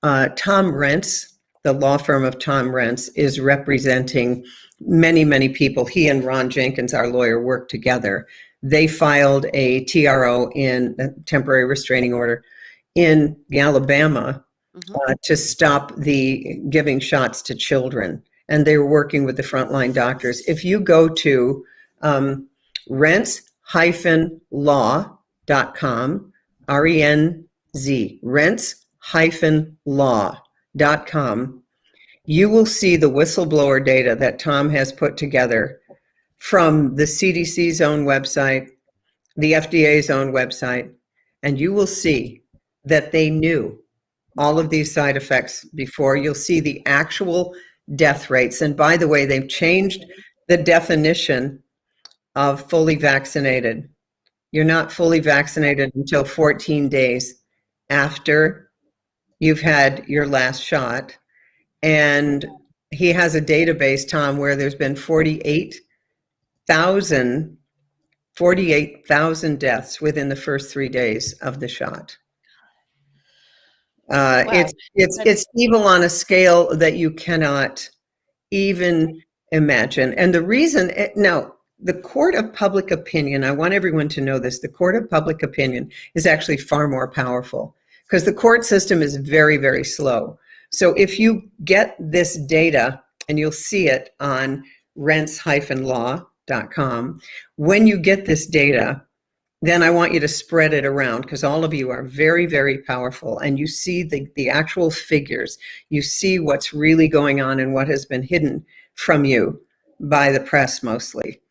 Tom Rentz, the law firm of Tom Rentz, is representing many, many people. He and Ron Jenkins, our lawyer, work together. They filed a TRO, in a temporary restraining order, in Alabama to stop the giving shots to children. And they were working with the frontline doctors. If you go to rents-law.com, RENZ, rents-law.com, you will see the whistleblower data that Tom has put together from the CDC's own website, the FDA's own website, and you will see that they knew all of these side effects before. You'll see the actual death rates. And by the way, they've changed the definition of fully vaccinated. You're not fully vaccinated until 14 days after you've had your last shot. And he has a database, Tom, where there's been 48,000 deaths within the first 3 days of the shot. Wow. It's evil on a scale that you cannot even imagine. And the reason, now, the court of public opinion, I want everyone to know this, the court of public opinion is actually far more powerful because the court system is very, very slow. So if you get this data, and you'll see it on rents-law.com, when you get this data, then I want you to spread it around because all of you are very, very powerful and you see the actual figures. You see what's really going on and what has been hidden from you by the press mostly.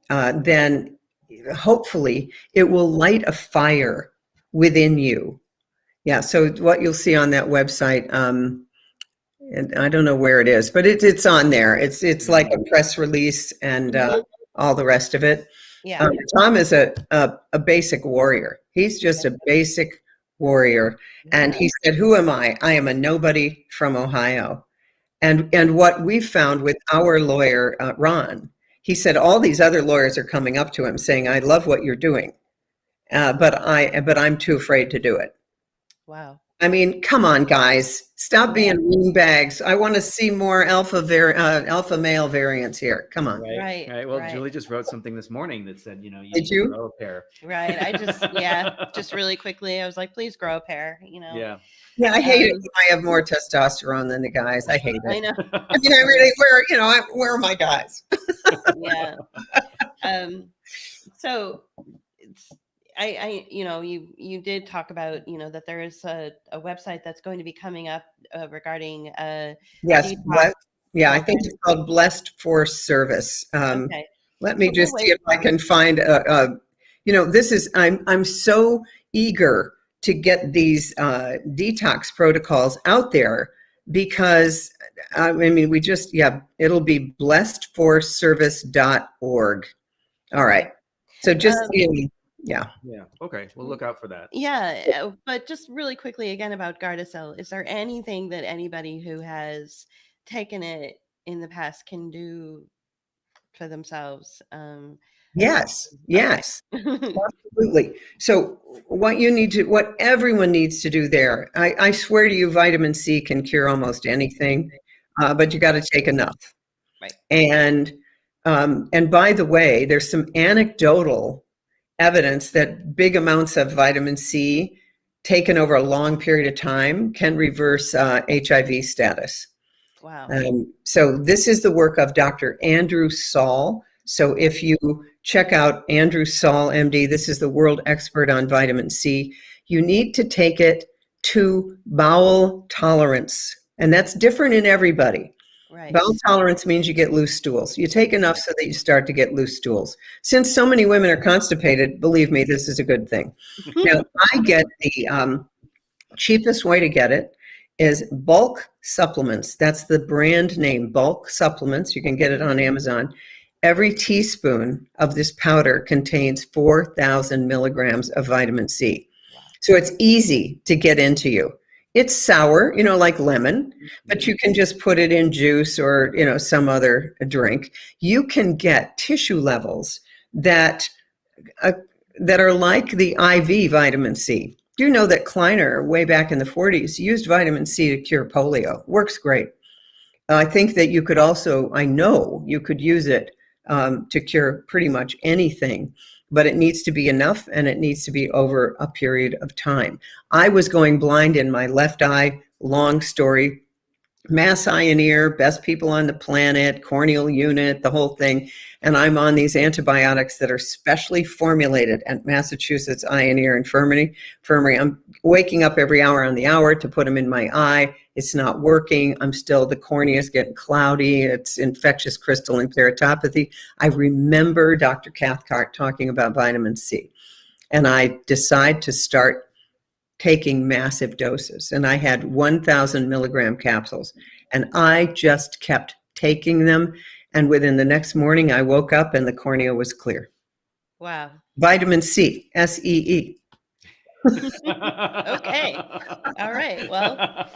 Then hopefully it will light a fire within you. Yeah, so what you'll see on that website, and I don't know where it is, but it's on there. It's like a press release and all the rest of it. Yeah. Tom is a basic warrior. He's just a basic warrior. And he said, who am I? I am a nobody from Ohio. And what we found with our lawyer, Ron, he said all these other lawyers are coming up to him saying, I love what you're doing, but I'm too afraid to do it. Wow. I mean, come on, guys, stop being wingbags. I want to see more alpha male variants here. Come on. Right. Well, Julie just wrote something this morning that said, you Did you grow a pair. Right. I just really quickly, I was like, please grow a pair, Yeah, I hate it when I have more testosterone than the guys. I hate it. I know. I mean, where are my guys? Yeah. So you did talk about, that there is a website that's going to be coming up regarding yes. Detox. I think it's called Blessed for Service. Okay. Let me just see if I can find this is, I'm so eager to get these detox protocols out there because I mean, it'll be blessedforservice.org. All right. So just yeah. Okay. We'll look out for that. Yeah. But just really quickly again about Gardasil, is there anything that anybody who has taken it in the past can do for themselves? Yes. Absolutely. So what everyone needs to do there, I swear to you, vitamin C can cure almost anything, but you got to take enough. Right. And by the way, there's some anecdotal evidence that big amounts of vitamin C taken over a long period of time can reverse HIV status. Wow. So this is the work of Dr. Andrew Saul. So if you check out Andrew Saul, MD, this is the world expert on vitamin C. You need to take it to bowel tolerance. And that's different in everybody. Right. Bowel tolerance means you get loose stools. You take enough so that you start to get loose stools. Since so many women are constipated, believe me, this is a good thing. Now, I get the cheapest way to get it is bulk supplements. That's the brand name, bulk supplements. You can get it on Amazon. Every teaspoon of this powder contains 4,000 milligrams of vitamin C. So it's easy to get into you. It's sour, like lemon, but you can just put it in juice or, some other drink. You can get tissue levels that are like the IV vitamin C. Do you know that Kleiner, way back in the 40s, used vitamin C to cure polio? Works great. I think that you could also, I know you could use it to cure pretty much anything, but it needs to be enough and it needs to be over a period of time. I was going blind in my left eye, long story. mass ioneer, best people on the planet, corneal unit, the whole thing. And I'm on these antibiotics that are specially formulated at Massachusetts Ioneer Infirmary. I'm waking up every hour on the hour to put them in my eye. It's not working. The cornea is getting cloudy. It's infectious crystalline keratopathy. I remember Dr. Cathcart talking about vitamin C. And I decide to start taking massive doses. And I had 1,000 milligram capsules. And I just kept taking them. And within the next morning, I woke up and the cornea was clear. Wow. Vitamin C, SEE. Okay. All right. Well,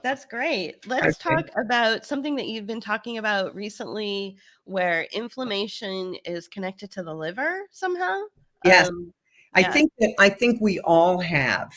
that's great. Let's Okay. talk about something that you've been talking about recently where inflammation is connected to the liver somehow. Yes. Yeah. I think we all have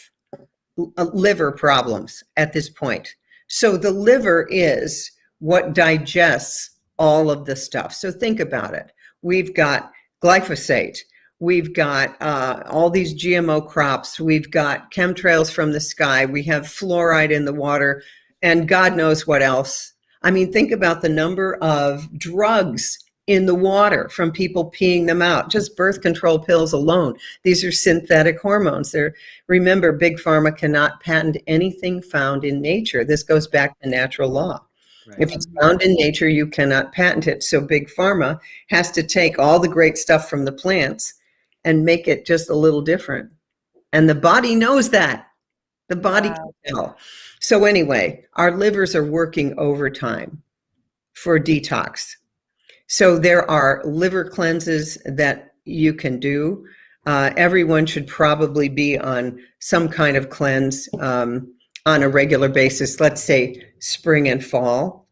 liver problems at this point. So the liver is what digests all of the stuff. So think about it. We've got glyphosate. We've got all these GMO crops. We've got chemtrails from the sky. We have fluoride in the water, and God knows what else. I mean, think about the number of drugs in the water from people peeing them out, just birth control pills alone. These are synthetic hormones. Remember, Big Pharma cannot patent anything found in nature. This goes back to natural law. Right. If it's found in nature, you cannot patent it. So Big Pharma has to take all the great stuff from the plants and make it just a little different. And the body knows that. The body can tell. So anyway, our livers are working overtime for detox. So there are liver cleanses that you can do. Everyone should probably be on some kind of cleanse on a regular basis, let's say spring and fall.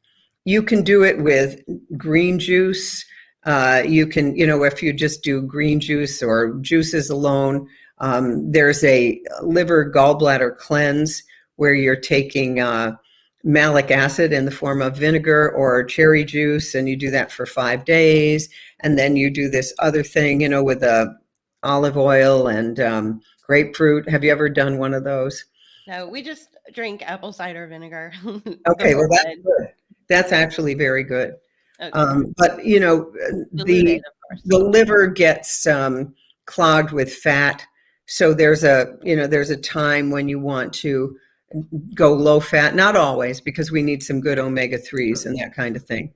You can do it with green juice. You can, if you just do green juice or juices alone, there's a liver gallbladder cleanse where you're taking malic acid in the form of vinegar or cherry juice, and you do that for 5 days. And then you do this other thing, with olive oil and grapefruit. Have you ever done one of those? No, we just drink apple cider vinegar. Okay, well, that's good. That's actually very good. Okay. But Diluted, of course. the liver gets clogged with fat. So there's a time when you want to go low fat, not always, because we need some good omega-3s and that kind of thing.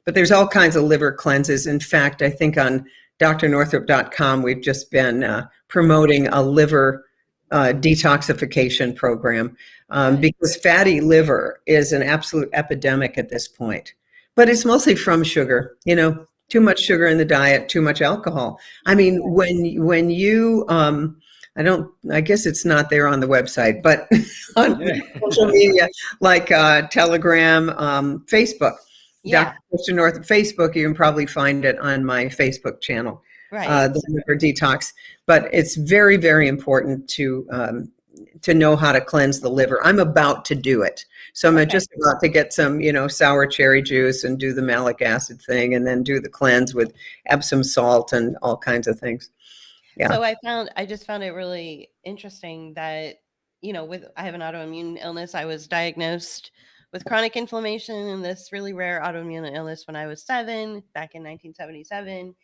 But there's all kinds of liver cleanses. In fact, I think on drnorthrup.com, we've just been promoting a liver detoxification program because fatty liver is an absolute epidemic at this point. But it's mostly from sugar, too much sugar in the diet, too much alcohol. I mean, when you I guess it's not there on the website, but on social media like Telegram, Facebook, Yeah. Dr. Christiane Northrup Facebook, you can probably find it on my Facebook channel, Right. the liver detox. But it's very, very important to know how to cleanse the liver. I'm about to do it. So I'm just about to get some, sour cherry juice and do the malic acid thing and then do the cleanse with Epsom salt and all kinds of things. Yeah. So I just found it really interesting that, I have an autoimmune illness. I was diagnosed with chronic inflammation and this really rare autoimmune illness when I was 7, back in 1977.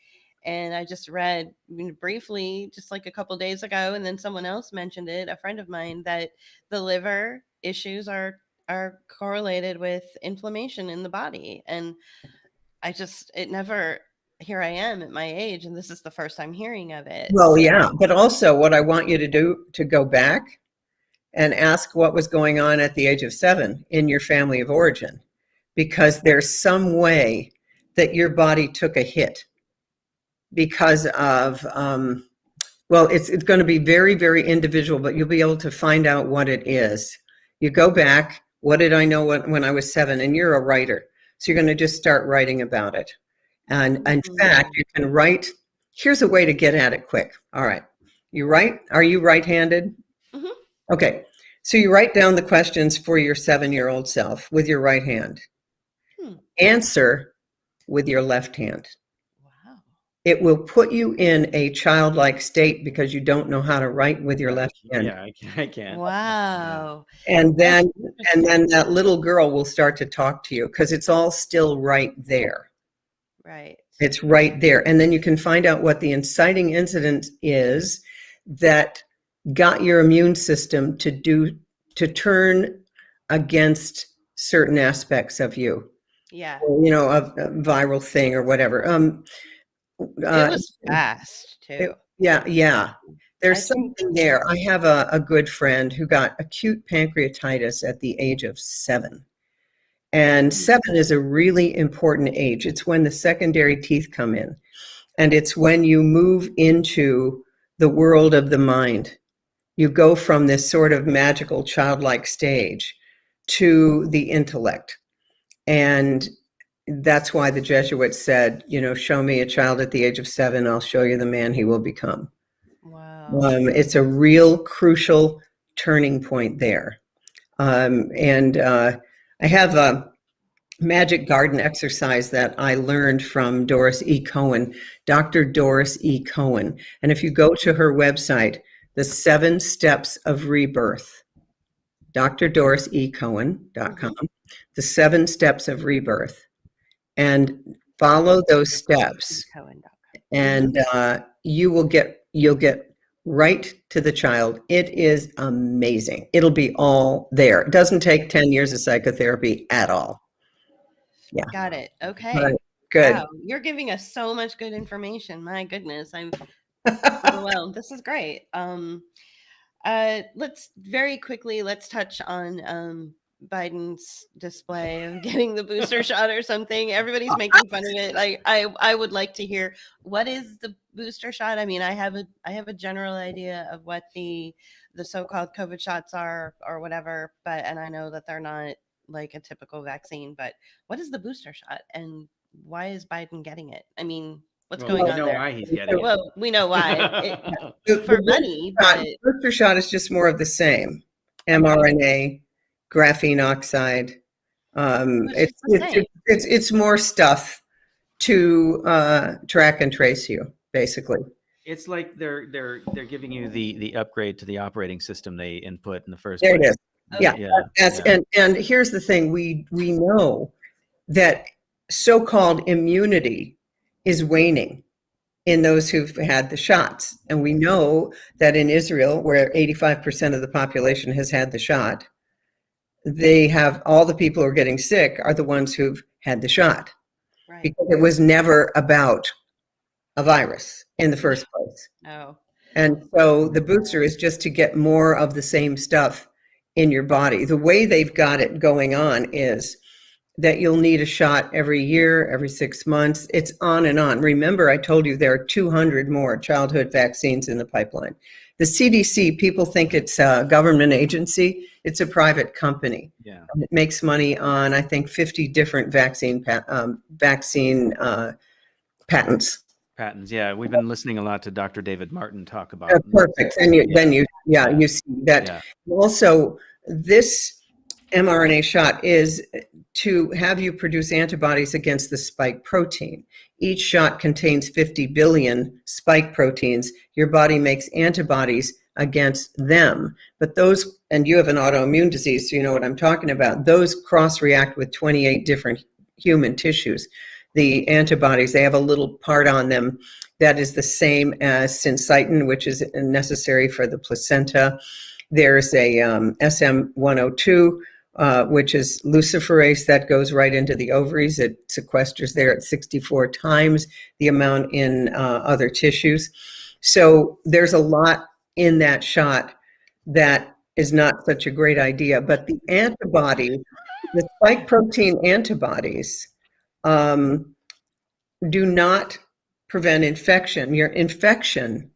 And I just read briefly, just like a couple days ago, and then someone else mentioned it, a friend of mine, that the liver issues are correlated with inflammation in the body. And here I am at my age, and this is the first time hearing of it. Well, yeah, but also what I want you to do to go back and ask what was going on at the age of 7 in your family of origin, because there's some way that your body took a hit because of, it's going to be very, very individual, but you'll be able to find out what it is. You go back, what did I know when I was 7? And you're a writer, so you're going to just start writing about it. And in fact, you can write. Here's a way to get at it quick. All right. You write. Are you right-handed? Mm-hmm. Okay. So you write down the questions for your 7-year-old self with your right hand. Answer with your left hand. Wow. it will put you in a childlike state because you don't know how to write with your left hand. Yeah, I can't. Wow. And That's then that little girl will start to talk to you because it's all still right there. right. It's right there. And then you can find out what the inciting incident is that got your immune system to turn against certain aspects of you, Yeah. a viral thing or whatever. It was fast too. Yeah. There's I think- something there. I have a good friend who got acute pancreatitis at the age of 7. And 7 is a really important age. It's when the secondary teeth come in. And it's when you move into the world of the mind. You go from this sort of magical childlike stage to the intellect. And that's why the Jesuits said, show me a child at the age of 7, I'll show you the man he will become. Wow. It's a real crucial turning point there. I have a magic garden exercise that I learned from Doris E. Cohen, Dr. Doris E. Cohen. And if you go to her website, the 7 Steps of Rebirth, drdorisecohen.com, the 7 Steps of Rebirth, and follow those steps, and you'll get right to the child. It is amazing. It'll be all there. It doesn't take 10 years of psychotherapy at all. Yeah. Got it. Okay. Right. Good. Wow. You're giving us so much good information. My goodness. I'm overwhelmed. This is great. Let's very quickly, let's touch on Biden's display of getting the booster shot or something. Everybody's making fun of it. Like I would like to hear, what is the booster shot? I mean, I have a general idea of what the so-called COVID shots are or whatever, and I know that they're not like a typical vaccine, but what is the booster shot and why is Biden getting it? I mean, what's going on there? there? Why he's getting it. Well, we know why. The For money, but booster shot is just more of the same. mRNA, graphene oxide. It's more stuff to track and trace you, basically. It's like they're giving you the upgrade to the operating system they input in the first There place. it is. Yeah. And here's the thing, we know that so-called immunity is waning in those who've had the shots. And we know that in Israel, where 85% of the population has had the shot, they have all the people who are getting sick are the ones who've had the shot. right. Because it was never about a virus in the first place. Oh, And so the booster is just to get more of the same stuff in your body. The way they've got it going on is that you'll need a shot every year, every 6 months. It's on and on. Remember, I told you there are 200 more childhood vaccines in the pipeline. The CDC, people think it's a government agency. It's a private company. Yeah. It makes money on, I think, 50 different vaccine patents. Patents. Yeah, we've been listening a lot to Dr. David Martin talk about. Perfect. And you see that. Yeah. Also, this mRNA shot is to have you produce antibodies against the spike protein. Each shot contains 50 billion spike proteins. Your body makes antibodies against them. But those, and you have an autoimmune disease, so you know what I'm talking about. Those cross-react with 28 different human tissues. The antibodies, they have a little part on them that is the same as syncytin, which is necessary for the placenta. There's a SM102, which is luciferase that goes right into the ovaries. It sequesters there at 64 times the amount in other tissues. So there's a lot in that shot that is not such a great idea. But the antibody, the spike protein antibodies, do not prevent infection. Your infection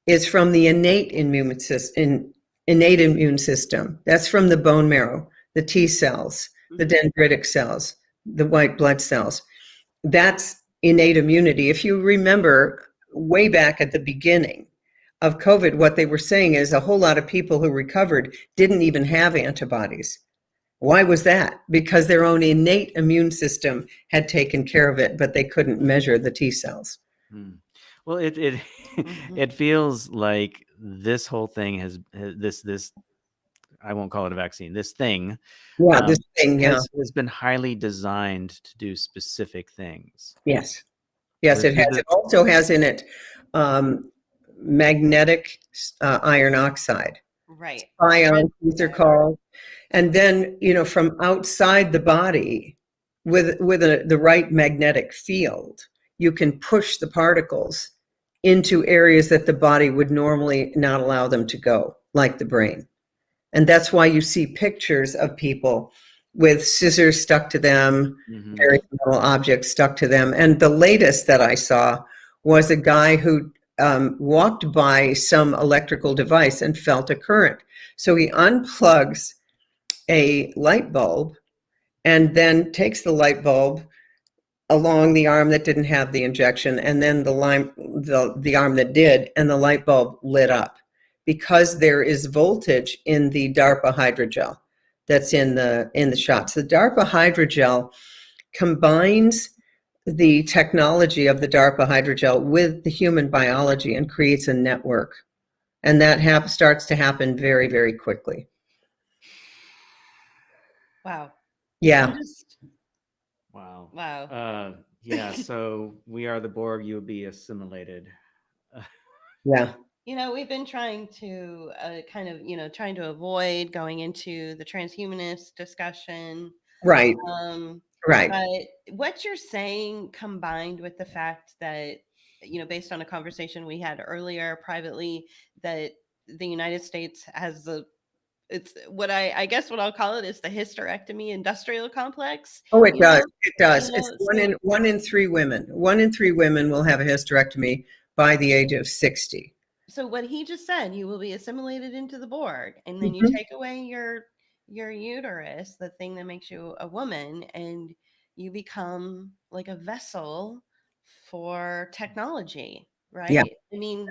is from the innate immune system. That's from the bone marrow, the T cells, the dendritic cells, the white blood cells. That's innate immunity. If you remember way back at the beginning of COVID, what they were saying is a whole lot of people who recovered didn't even have antibodies. Why was that? Because their own innate immune system had taken care of it, but they couldn't measure the T cells. Hmm. Well, it Mhm. it feels like this whole thing this I won't call it a vaccine. This thing Yeah, this thing, yeah. has been highly designed to do specific things. Yes. Yes, it has. The It also has in it magnetic iron oxide. Right. Ions, these are Red- called. And then, from outside the body, with the right magnetic field, you can push the particles into areas that the body would normally not allow them to go, like the brain. And that's why you see pictures of people with scissors stuck to them, Mhm. various metal objects stuck to them. And the latest that I saw was a guy who walked by some electrical device and felt a current. So he unplugs a light bulb and then takes the light bulb along the arm that didn't have the injection, and then the arm that did, and the light bulb lit up because there is voltage in the DARPA hydrogel that's in the shots. The DARPA hydrogel combines the technology of the DARPA hydrogel with the human biology and creates a network, and that starts to happen very, very quickly. Wow. Yeah. I'm just Wow. wow. Yeah. So we are the Borg. You will be assimilated. Yeah. We've been trying to kind of, trying to avoid going into the transhumanist discussion. Right. Um, Right. but what you're saying, combined with the fact that, based on a conversation we had earlier privately, that the United States has it's what I guess what I'll call it is the hysterectomy industrial complex. Oh, it You does. know, It does. you It's know, one in three women. 1 in 3 women will have a hysterectomy by the age of 60. so what he just said, you will be assimilated into the Borg, and then you Mhm. take away your uterus, the thing that makes you a woman, and you become like a vessel for technology, Yeah. right? I mean,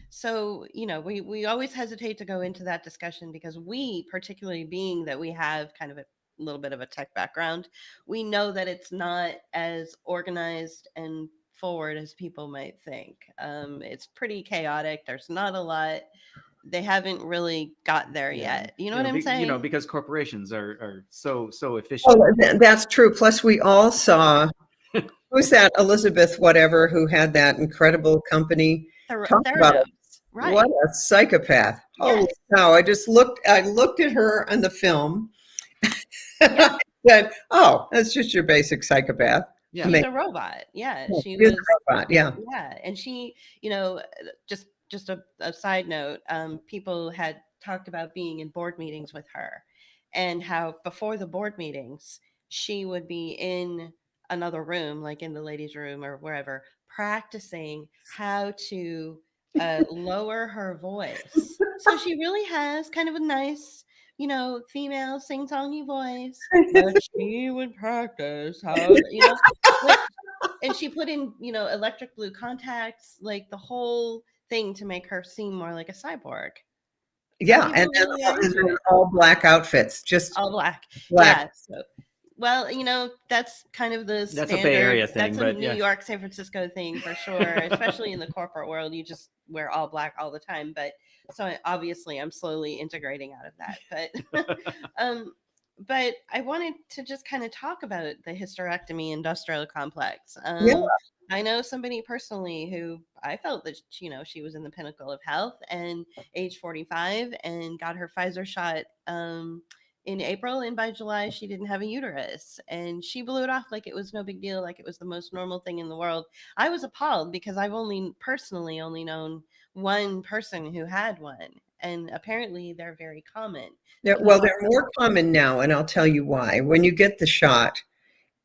so we always hesitate to go into that discussion because we, particularly being that we have kind of a little bit of a tech background, we know that it's not as organized and forward as people might think. It's pretty chaotic. There's not a lot. They haven't really got there Yeah. yet. You know what I'm saying? Because corporations are so Oh, efficient. that's true. Plus, we all saw, who's that Elizabeth whatever who had that incredible company? Talk about Theranos, right? what a psychopath. Yes, Holy cow. I looked at her on the film and yeah. I said, oh, that's just your basic psychopath. Yeah. She's a robot. Yeah, she She is was. a robot. Yeah. Yeah, and she, just a side note, people had talked about being in board meetings with her, and how before the board meetings, she would be in another room, like in the ladies' room or wherever, practicing how to lower her voice. So she really has kind of a nice, female sing-songy voice, but she would practice how, like, and she put in, electric blue contacts, like the whole thing to make her seem more like a cyborg. So Yeah. people really are And into then it. all black outfits, just All black. black. Yeah. So, well, that's kind of the That's a Bay standard. Area thing, That's a but New yeah. York, San Francisco thing for sure, especially in the corporate world. You just wear all black all the time. But so obviously I'm slowly integrating out of that. But but I wanted to just kind of talk about the hysterectomy industrial complex. Yeah. I know somebody personally who I felt that she was in the pinnacle of health, and age 45, and got her Pfizer shot in April, and by July she didn't have a uterus, and she blew it off like it was no big deal, like it was the most normal thing in the world. I was appalled because I've personally only known one person who had one, and apparently they're very common. Well, they're more common now, and I'll tell you why. When you get the shot,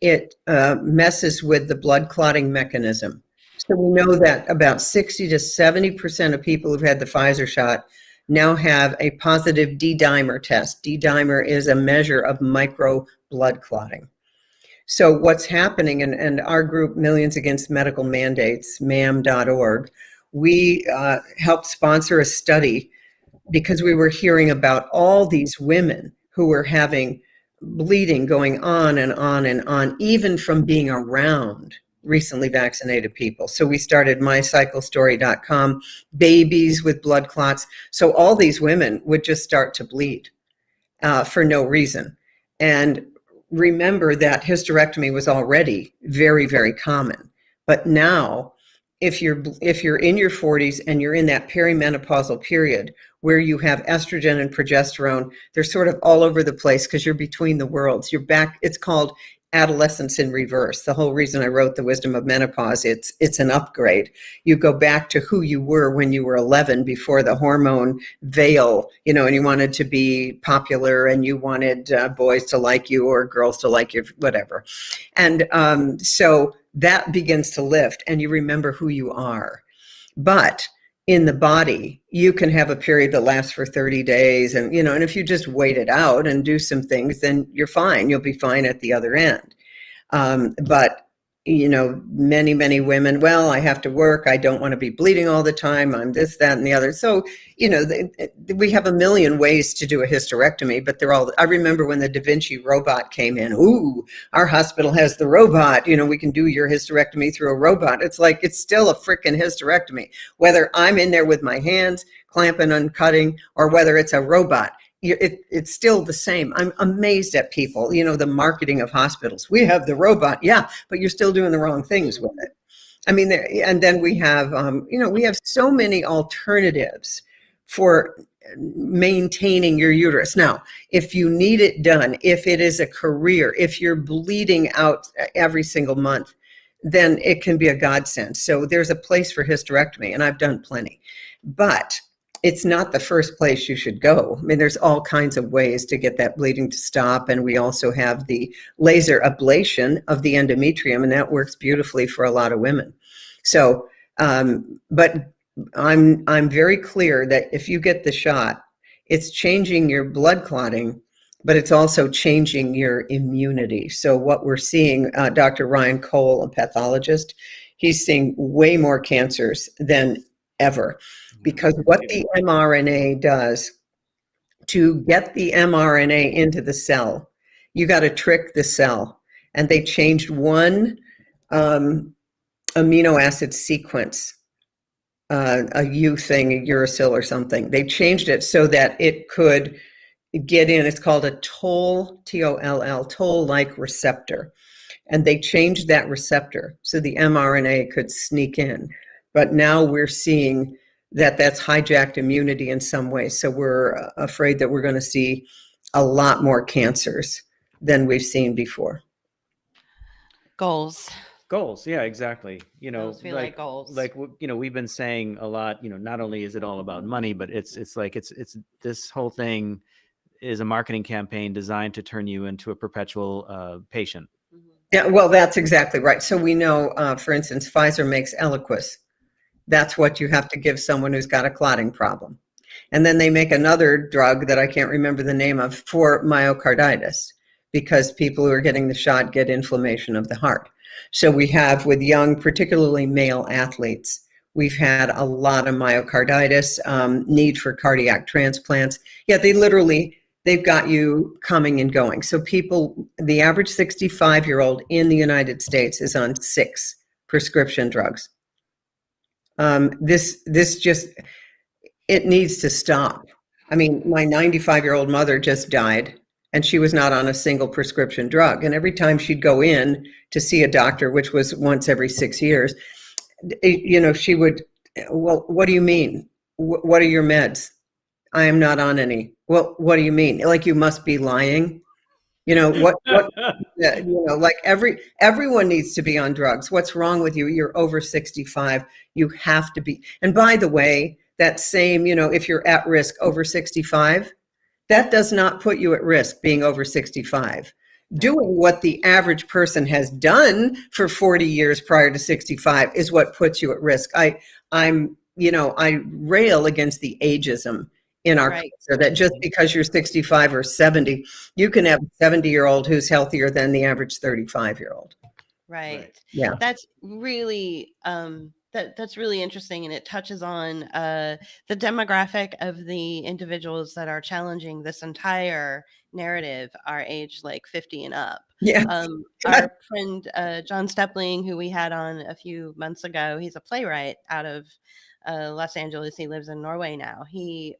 it messes with the blood clotting mechanism. So we know that about 60 to 70% of people who've had the Pfizer shot now have a positive D-dimer test. D-dimer is a measure of micro blood clotting. So what's happening, and our group, Millions Against Medical Mandates, MAM.org, we helped sponsor a study because we were hearing about all these women who were having bleeding going on and on and on, even from being around recently vaccinated people. So we started mycyclestory.com, babies with blood clots. So all these women would just start to bleed for no reason. And remember that hysterectomy was already very, very common. But now, if you're in your 40s and you're in that perimenopausal period where you have estrogen and progesterone, they're sort of all over the place because you're between the worlds. You're back. It's called adolescence in reverse. The whole reason I wrote The Wisdom of Menopause, it's an upgrade. You go back to who you were when you were 11 before the hormone veil, and you wanted to be popular and you wanted boys to like you or girls to like you, whatever. And so that begins to lift and you remember who you are. But in the body, you can have a period that lasts for 30 days. And, and if you just wait it out and do some things, then you're fine. You'll be fine at the other end. But many, many women, well, I have to work. I don't want to be bleeding all the time. I'm this, that, and the other. So, we have a million ways to do a hysterectomy, but I remember when the Da Vinci robot came in, ooh, our hospital has the robot, we can do your hysterectomy through a robot. It's like, it's still a freaking hysterectomy, whether I'm in there with my hands clamping and cutting or whether it's a robot. It's still the same. I'm amazed at people, the marketing of hospitals. We have the robot. Yeah, but you're still doing the wrong things with it. I mean, and then we have, we have so many alternatives for maintaining your uterus. Now, if you need it done, if it is a career, if you're bleeding out every single month, then it can be a godsend. So there's a place for hysterectomy, and I've done plenty. But it's not the first place you should go. I mean, there's all kinds of ways to get that bleeding to stop. And we also have the laser ablation of the endometrium, and that works beautifully for a lot of women. So, but I'm very clear that if you get the shot, it's changing your blood clotting, but it's also changing your immunity. So what we're seeing, Dr. Ryan Cole, a pathologist, he's seeing way more cancers than ever. Because what the mRNA does to get the mRNA into the cell, you got to trick the cell. And they changed one amino acid sequence, a U thing, a uracil or something. They changed it so that it could get in. It's called a toll, T-O-L-L, toll-like receptor. And they changed that receptor so the mRNA could sneak in. But now we're seeing that's hijacked immunity in some way. So we're afraid that we're going to see a lot more cancers than we've seen before. Goals. Yeah, exactly. Those feel like goals. Like, we've been saying a lot, not only is it all about money, but it's this whole thing is a marketing campaign designed to turn you into a perpetual patient. Yeah, well, that's exactly right. So we know, for instance, Pfizer makes Eliquis. That's what you have to give someone who's got a clotting problem. And then they make another drug that I can't remember the name of for myocarditis, because people who are getting the shot get inflammation of the heart. So we have, with young, particularly male athletes, we've had a lot of myocarditis, need for cardiac transplants. Yeah, they've got you coming and going. So people, the average 65-year-old in the United States is on 6 prescription drugs. This just, it needs to stop. I mean, my 95-year-old mother just died and she was not on a single prescription drug. And every time she'd go in to see a doctor, which was once every 6 years, she would, well, what do you mean? What are your meds? I am not on any. Well, what do you mean? Like, you must be lying. Like everyone needs to be on drugs. What's wrong with you? You're over 65. You have to be. And by the way, that same, if you're at risk over 65, that does not put you at risk being over 65. Doing what the average person has done for 40 years prior to 65 is what puts you at risk. I rail against the ageism in our culture, that just because you're 65 or 70, you can have a 70-year-old who's healthier than the average 35-year-old. Right. Yeah. That's really That's really interesting, and it touches on the demographic of the individuals that are challenging this entire narrative are aged like 50 and up. Yeah. Our friend John Stepling, who we had on a few months ago, he's a playwright out of Los Angeles. He lives in Norway now. He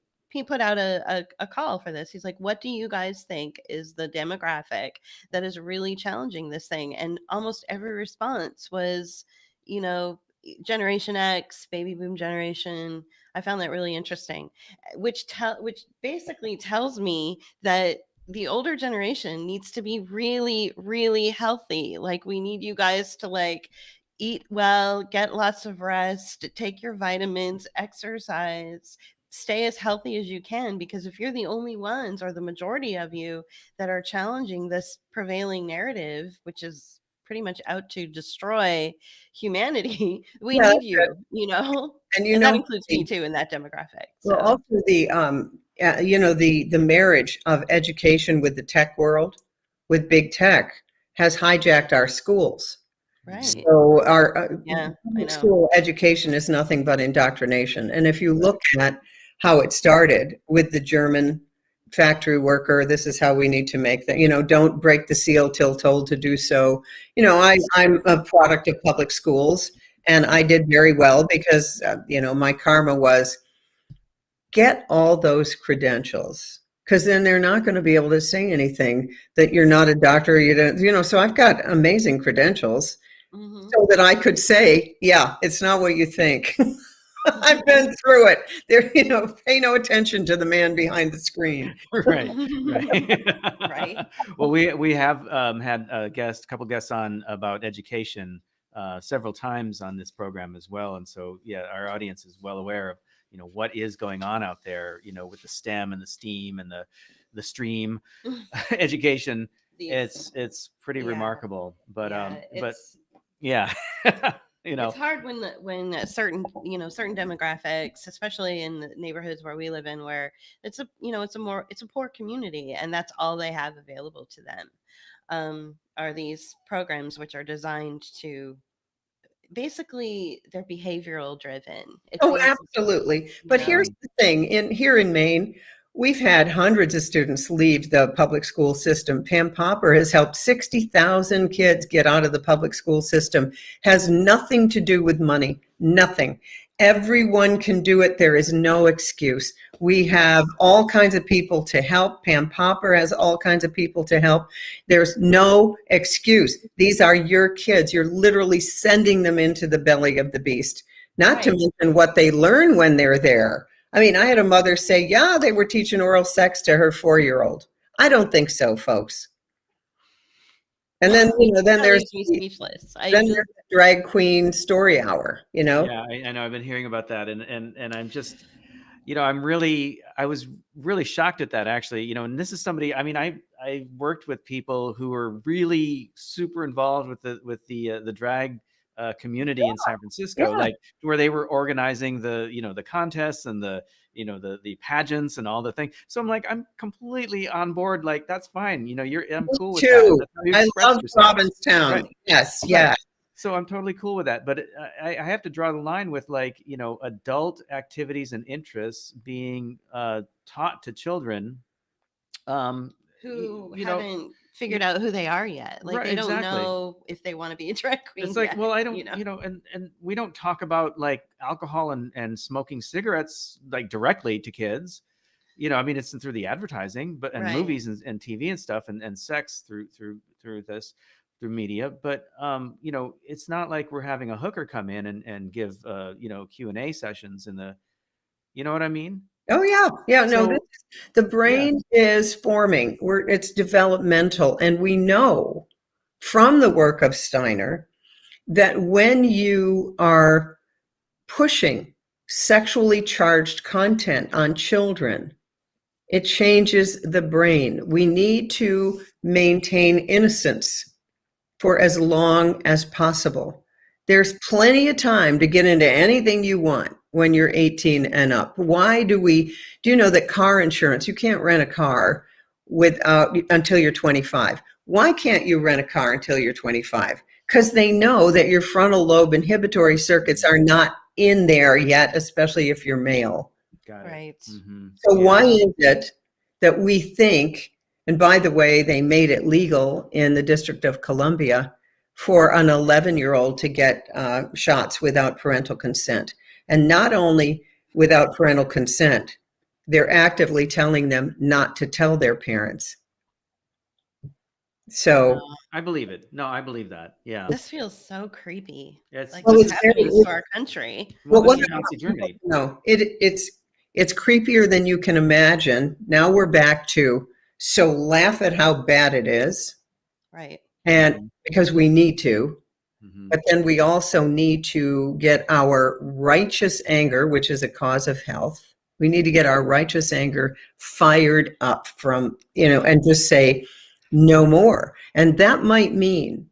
put out a call for this. He's like, what do you guys think is the demographic that is really challenging this thing? And almost every response was, you know, Generation X, baby boom generation. I found that really interesting, which basically tells me that the older generation needs to be really, really healthy. Like, we need you guys to like eat well, get lots of rest, take your vitamins, exercise, stay as healthy as you can, because if you're the only ones or the majority of you that are challenging this prevailing narrative, which is pretty much out to destroy humanity, we Yeah, need you, you know, and you and that know, includes me too in that demographic. well, So also the marriage of education with the tech world, with big tech, has hijacked our schools. right, So our yeah, I public know. school education is nothing but indoctrination. And if you look at how it started with the German factory worker, this is how we need to make that, don't break the seal till told to do so. I'm a product of public schools, and I did very well because, my karma was get all those credentials, because then they're not going to be able to say anything that you're not a doctor, you don't, so I've got amazing credentials. Mhm. So that I could say, yeah, it's not what you think. I've been through it. There, pay no attention to the man behind the screen. Right. Right. Well, we have had a couple guests on about education several times on this program as well, and so yeah, our audience is well aware of what is going on out there, with the STEM and the STEAM and the stream education. These- It's pretty yeah. remarkable, but it's, yeah. it's hard when certain demographics, especially in the neighborhoods where we live in, where it's a poor community, and that's all they have available to them, are these programs which are designed to basically, they're behavioral driven. It Oh, feels, absolutely. But here's the thing, here in Maine, we've had hundreds of students leave the public school system. Pam Popper has helped 60,000 kids get out of the public school system. Has nothing to do with money, nothing. Everyone can do it. There is no excuse. We have all kinds of people to help. Pam Popper has all kinds of people to help. There's no excuse. These are your kids. You're literally sending them into the belly of the beast. Not to mention what they learn when they're there. I mean, I had a mother say, yeah, they were teaching oral sex to her 4-year-old. I don't think so, folks. And then, then there's me speechless. there's the drag queen story hour, Yeah, I know. I've been hearing about that, and I'm just, I was really shocked at that, actually. And this is somebody. I mean, I worked with people who were really super involved with the drag community in San Francisco, like where they were organizing the contests and the pageants and all the things. So I'm like, I'm completely on board. Like, that's fine. I'm cool with that. I love Provincetown. Right? Yes. Yeah. Right. So I'm totally cool with that. But I have to draw the line with, like, adult activities and interests being taught to children who haven't figured out who they are yet. Like, they don't know if they want to be a drag queen. It's like, yet, well, I don't, and we don't talk about like alcohol and smoking cigarettes like directly to kids. I mean, it's through the advertising, but and movies and TV and stuff, and sex through media. But it's not like we're having a hooker come in and give Q&A sessions in the, you know what I mean? Oh yeah. No, the brain is forming. It's developmental, and we know from the work of Steiner that when you are pushing sexually charged content on children, it changes the brain. We need to maintain innocence for as long as possible. There's plenty of time to get into anything you want when you're 18 and up. Do you know that car insurance, you can't rent a car until you're 25? Why can't you rent a car until you're 25? because they know that your frontal lobe inhibitory circuits are not in there yet, especially if you're male. Got it. Right. Mm-hmm. So Yeah. why is it that we think, and by the way, they made it legal in the District of Columbia for an 11-year-old to get shots without parental consent. And not only without parental consent, they're actively telling them not to tell their parents. So I believe it. No, I believe that. Yeah. This feels so creepy. It's Like Well, what's it's happening very- to our country. well, what this is Nazi Germany. No, it's creepier than you can imagine. Now we're back to, so laugh at how bad it is, Right. and because we need to, Mm-hmm. but then we also need to get our righteous anger, which is a cause of health. We need to get our righteous anger fired up from, and just say no more. And that might mean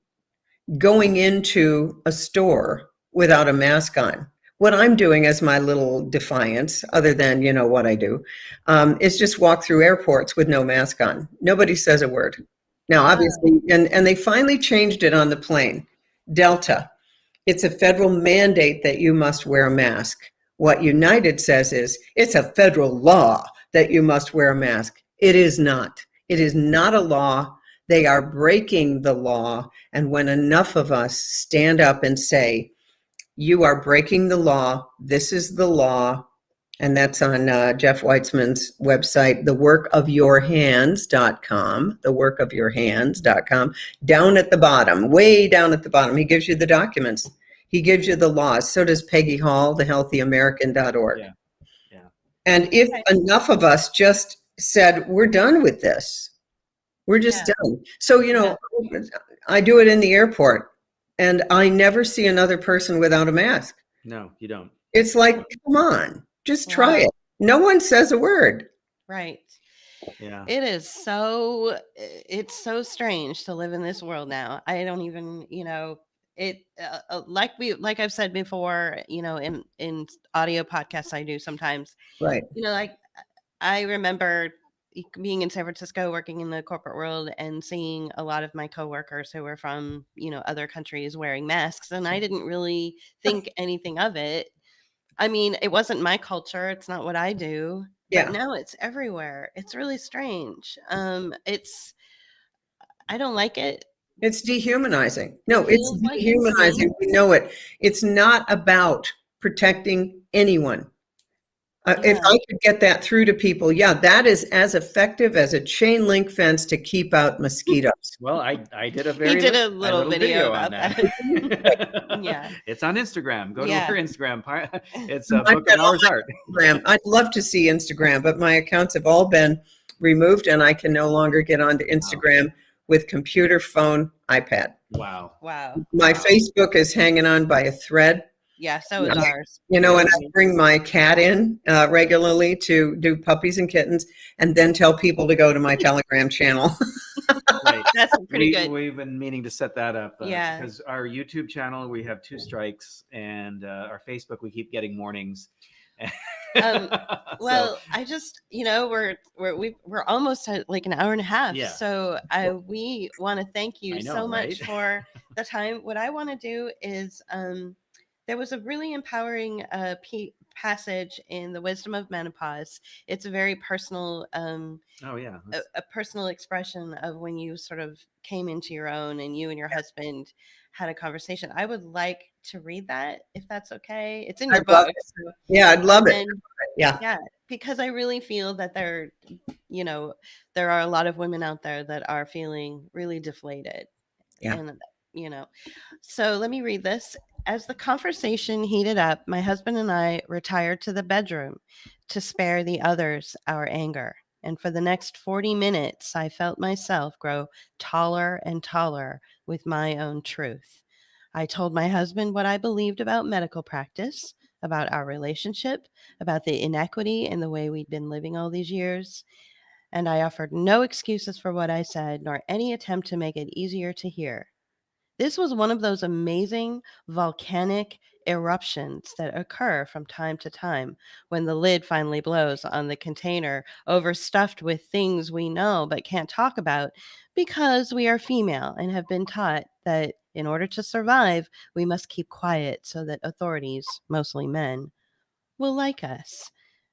going into a store without a mask on. What I'm doing as my little defiance, other than what I do, is just walk through airports with no mask on. Nobody says a word. Now, obviously, and they finally changed it on the plane. Delta, it's a federal mandate that you must wear a mask. What United says is it's a federal law that you must wear a mask. It is not. It is not a law. They are breaking the law. And when enough of us stand up and say, you are breaking the law, this is the law, and that's on Jeff Weitzman's website, theworkofyourhands.com, theworkofyourhands.com. Down at the bottom, way down at the bottom, he gives you the documents. He gives you the laws. So does Peggy Hall, thehealthyamerican.org. Yeah. Yeah. And if enough of us just said, we're done with this, we're just done. So, I do it in the airport, and I never see another person without a mask. No, you don't. It's like, come on, just try it. No one says a word. Right. Yeah. It's so strange to live in this world now. I don't even, it like I've said before, in audio podcasts I do sometimes, Right. Like I remember being in San Francisco working in the corporate world and seeing a lot of my coworkers who were from, other countries wearing masks, and I didn't really think anything of it. I mean, it wasn't my culture. It's not what I do. But now it's everywhere. It's really strange. I don't like it. It's dehumanizing. No, it's feels like dehumanizing. insane. We know it. It's not about protecting anyone. If I could get that through to people, that is as effective as a chain link fence to keep out mosquitoes. Well, I did a little video on about that. Yeah. It's on Instagram. Go to her Instagram. It's I've Book got of Hours Art. Instagram. I'd love to see Instagram, but my accounts have all been removed, and I can no longer get onto Instagram with computer, phone, iPad. Wow. My Facebook is hanging on by a thread. Yeah, so is ours. And I bring my cat in regularly to do puppies and kittens, and then tell people to go to my Telegram channel. Right. That's pretty good. We've been meaning to set that up. Yeah. Because our YouTube channel, we have 2 strikes, and our Facebook, we keep getting warnings. Well, I just, we're almost at like an hour and a half. Yeah. So we want to thank you so much for the time. What I want to do is, there was a really empowering passage in The Wisdom of Menopause. It's a very personal, a personal expression of when you sort of came into your own and you and your husband had a conversation. I would like to read that, if that's okay. It's in your book. So. Yeah, I'd love it. Yeah, because I really feel that there are a lot of women out there that are feeling really deflated. Yeah. And, so let me read this. As the conversation heated up, my husband and I retired to the bedroom to spare the others our anger. And for the next 40 minutes, I felt myself grow taller and taller with my own truth. I told my husband what I believed about medical practice, about our relationship, about the inequity in the way we'd been living all these years. And I offered no excuses for what I said, nor any attempt to make it easier to hear. This was one of those amazing volcanic eruptions that occur from time to time when the lid finally blows on the container overstuffed with things we know but can't talk about because we are female and have been taught that in order to survive, we must keep quiet so that authorities, mostly men, will like us.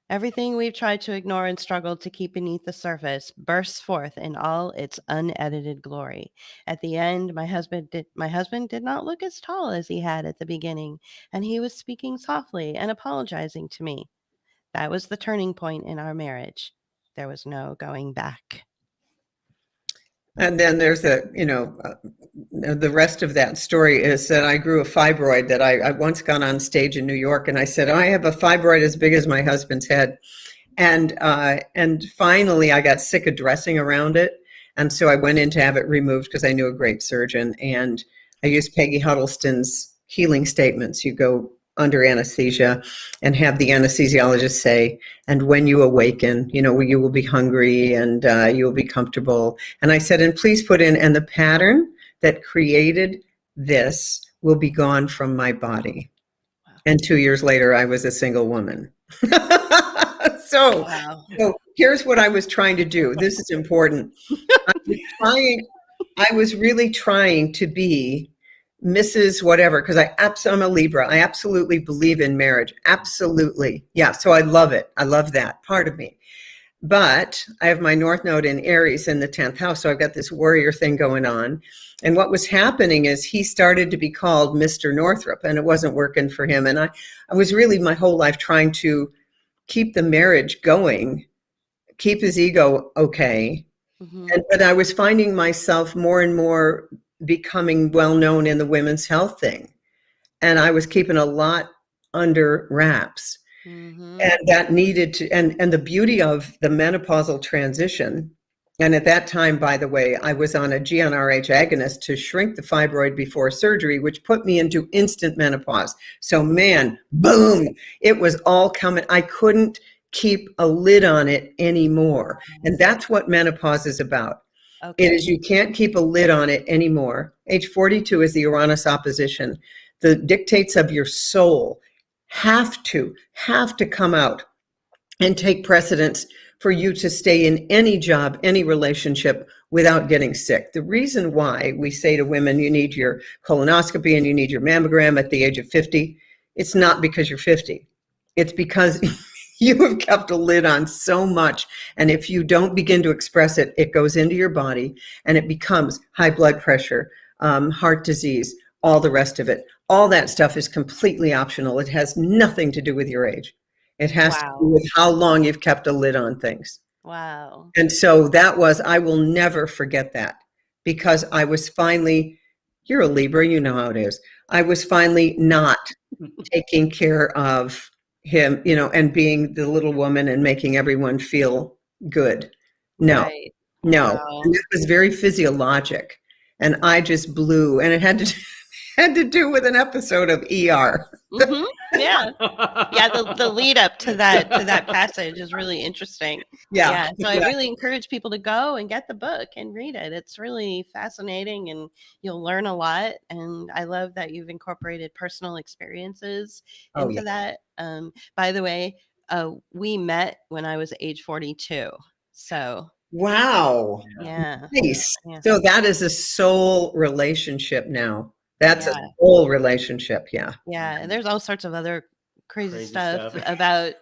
Everything we've tried to ignore and struggled to keep beneath the surface bursts forth in all its unedited glory. At the end, my husband did not look as tall as he had at the beginning, and he was speaking softly and apologizing to me. That was the turning point in our marriage. There was no going back. And then there's the rest of that story is that I grew a fibroid that I once got on stage in New York, and I said, I have a fibroid as big as my husband's head. And finally I got sick of dressing around it. And so I went in to have it removed because I knew a great surgeon. And I used Peggy Huddleston's healing statements. You go under anesthesia and have the anesthesiologist say, and when you awaken, you will be hungry and you will be comfortable. And I said, and please put in, and the pattern that created this will be gone from my body. Wow. And 2 years later, I was a single woman. So here's what I was trying to do. This is important. I was really trying to be Mrs. Whatever, because I'm a Libra. I absolutely believe in marriage. Absolutely. Yeah. So I love it. I love that part of me. But I have my North Node in Aries in the 10th house. So I've got this warrior thing going on. And what was happening is he started to be called Mr. Northrup, and it wasn't working for him. And I was really my whole life trying to keep the marriage going, keep his ego okay. Mm-hmm. But I was finding myself more and more becoming well-known in the women's health thing. And I was keeping a lot under wraps. Mm-hmm. And that needed to, and the beauty of the menopausal transition. And at that time, by the way, I was on a GnRH agonist to shrink the fibroid before surgery, which put me into instant menopause. So man, boom, it was all coming. I couldn't keep a lid on it anymore. And that's what menopause is about. Okay. It is, you can't keep a lid on it anymore. Age 42 is the Uranus opposition. The dictates of your soul have to come out and take precedence for you to stay in any job, any relationship without getting sick. The reason why we say to women, you need your colonoscopy and you need your mammogram at the age of 50, it's not because you're 50. It's because you have kept a lid on so much. And if you don't begin to express it, it goes into your body and it becomes high blood pressure, heart disease, all the rest of it. All that stuff is completely optional. It has nothing to do with your age. It has to do with how long you've kept a lid on things. Wow. And so I will never forget that, because I was finally, you're a Libra, you know how it is. I was finally not taking care of him, and being the little woman and making everyone feel good. No, right. No. Wow. And it was very physiologic. And I just blew, and it had to do with an episode of ER. Mm-hmm. Yeah. Yeah. The lead up to that passage is really interesting. Yeah. So I really encourage people to go and get the book and read it. It's really fascinating and you'll learn a lot. And I love that you've incorporated personal experiences into that. By the way, we met when I was age 42. So. Wow. Yeah. Nice. Yeah. So that is a soul relationship now. That's a whole relationship. Yeah. Yeah. And there's all sorts of other crazy stuff about,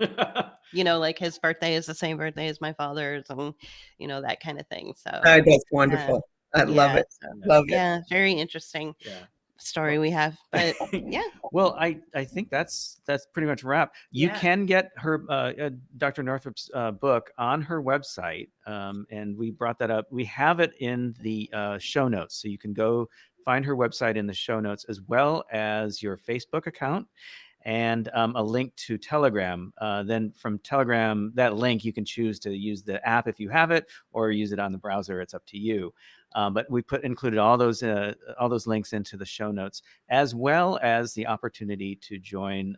like his birthday is the same birthday as my father's and, that kind of thing. So that's wonderful. I love it. Love it. Yeah. Very interesting story we have. But yeah. Well, I think that's pretty much a wrap. You can get her Dr. Northrup's book on her website. And we brought that up. We have it in the show notes. So you can go find her website in the show notes, as well as your Facebook account and a link to Telegram. Then from Telegram, that link, you can choose to use the app if you have it, or use it on the browser. It's up to you. But we included all those links into the show notes, as well as the opportunity to join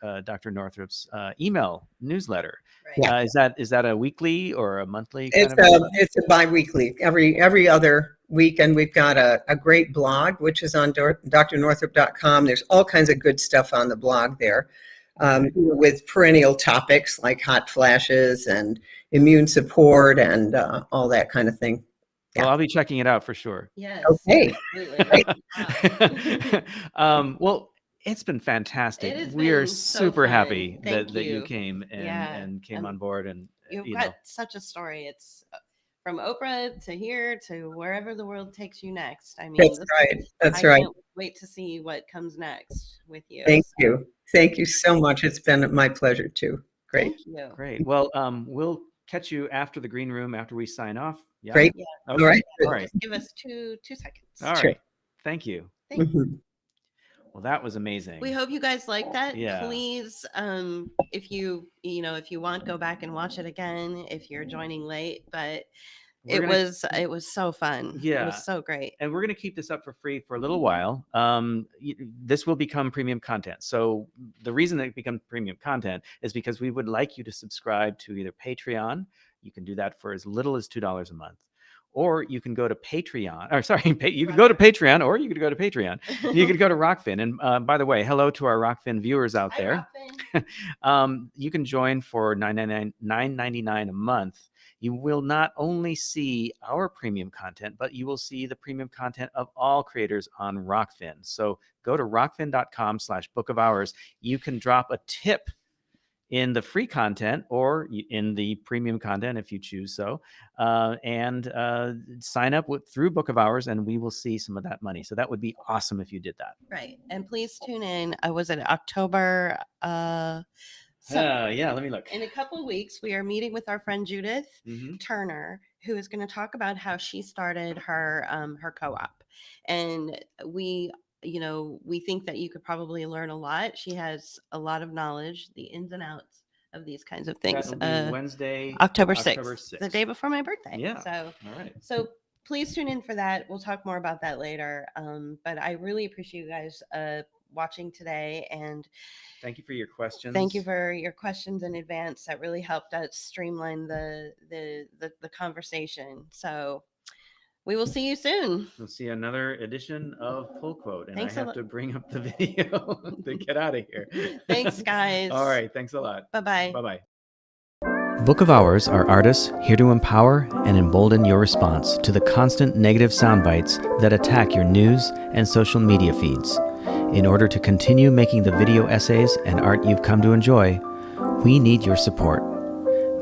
Dr. Northrup's email newsletter. Right. Is that a weekly or a monthly? It's a biweekly, every other week, and we've got a great blog which is on drnorthrup.com. There's all kinds of good stuff on the blog there, with perennial topics like hot flashes and immune support and all that kind of thing. Well, I'll be checking it out for sure. Yes. Okay. Absolutely. Well, it's been fantastic. It has We are been so super fun. happy Thank that you you. came and came on board, and You've you got know, such a story. It's from Oprah to here to wherever the world takes you next. I mean, That's right. That's I right. can't wait to see what comes next with you. Thank So, you. Thank you so much. It's been my pleasure too. Great. thank you. great. Well, we'll catch you after the green room after we sign off. Yeah. Great. Yeah. All Okay. right. All right. Just give us two seconds. All Sure. right. Thank you. Thank you. Mhm. Well, that was amazing. We hope you guys like that. Yeah. Please, if you want, go back and watch it again if you're joining late. But it was so fun. Yeah. It was so great. And we're going to keep this up for free for a little while. This will become premium content. So the reason that it becomes premium content is because we would like you to subscribe to either Patreon. You can do that for as little as $2 a month. Or you can go to Patreon, or sorry, you can go to Patreon, or you could go to Patreon. You could go to Rockfin. And by the way, hello to our Rockfin viewers out there. You can join for $9.99 a month. You will not only see our premium content, but you will see the premium content of all creators on Rockfin. So go to rockfin.com/book of hours. You can drop a tip in the free content or in the premium content if you choose so, and sign up through Book of Hours, and we will see some of that money. So that would be awesome if you did that. Right. And please tune in. Was it October? Yeah, let me look. In a couple of weeks, we are meeting with our friend Judith Mhm. Turner, who is going to talk about how she started her co-op. And we think that you could probably learn a lot. She has a lot of knowledge, the ins and outs of these kinds of things. That'll be Wednesday, October 6th, the day before my birthday. Yeah. So, all right. So please tune in for that. We'll talk more about that later. But I really appreciate you guys watching today, and thank you for your questions. thank you for your questions in advance. That really helped us streamline the conversation. So we will see you soon. We'll see another edition of Pullquote, and Thanks I a have lot. to bring up the video to get out of here. Thanks, guys. All right, thanks a lot. Bye-bye. Bye-bye. Book of Hours are artists here to empower and embolden your response to the constant negative sound bites that attack your news and social media feeds. In order to continue making the video essays and art you've come to enjoy, we need your support.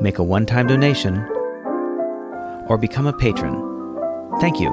Make a one-time donation or become a patron. Thank you.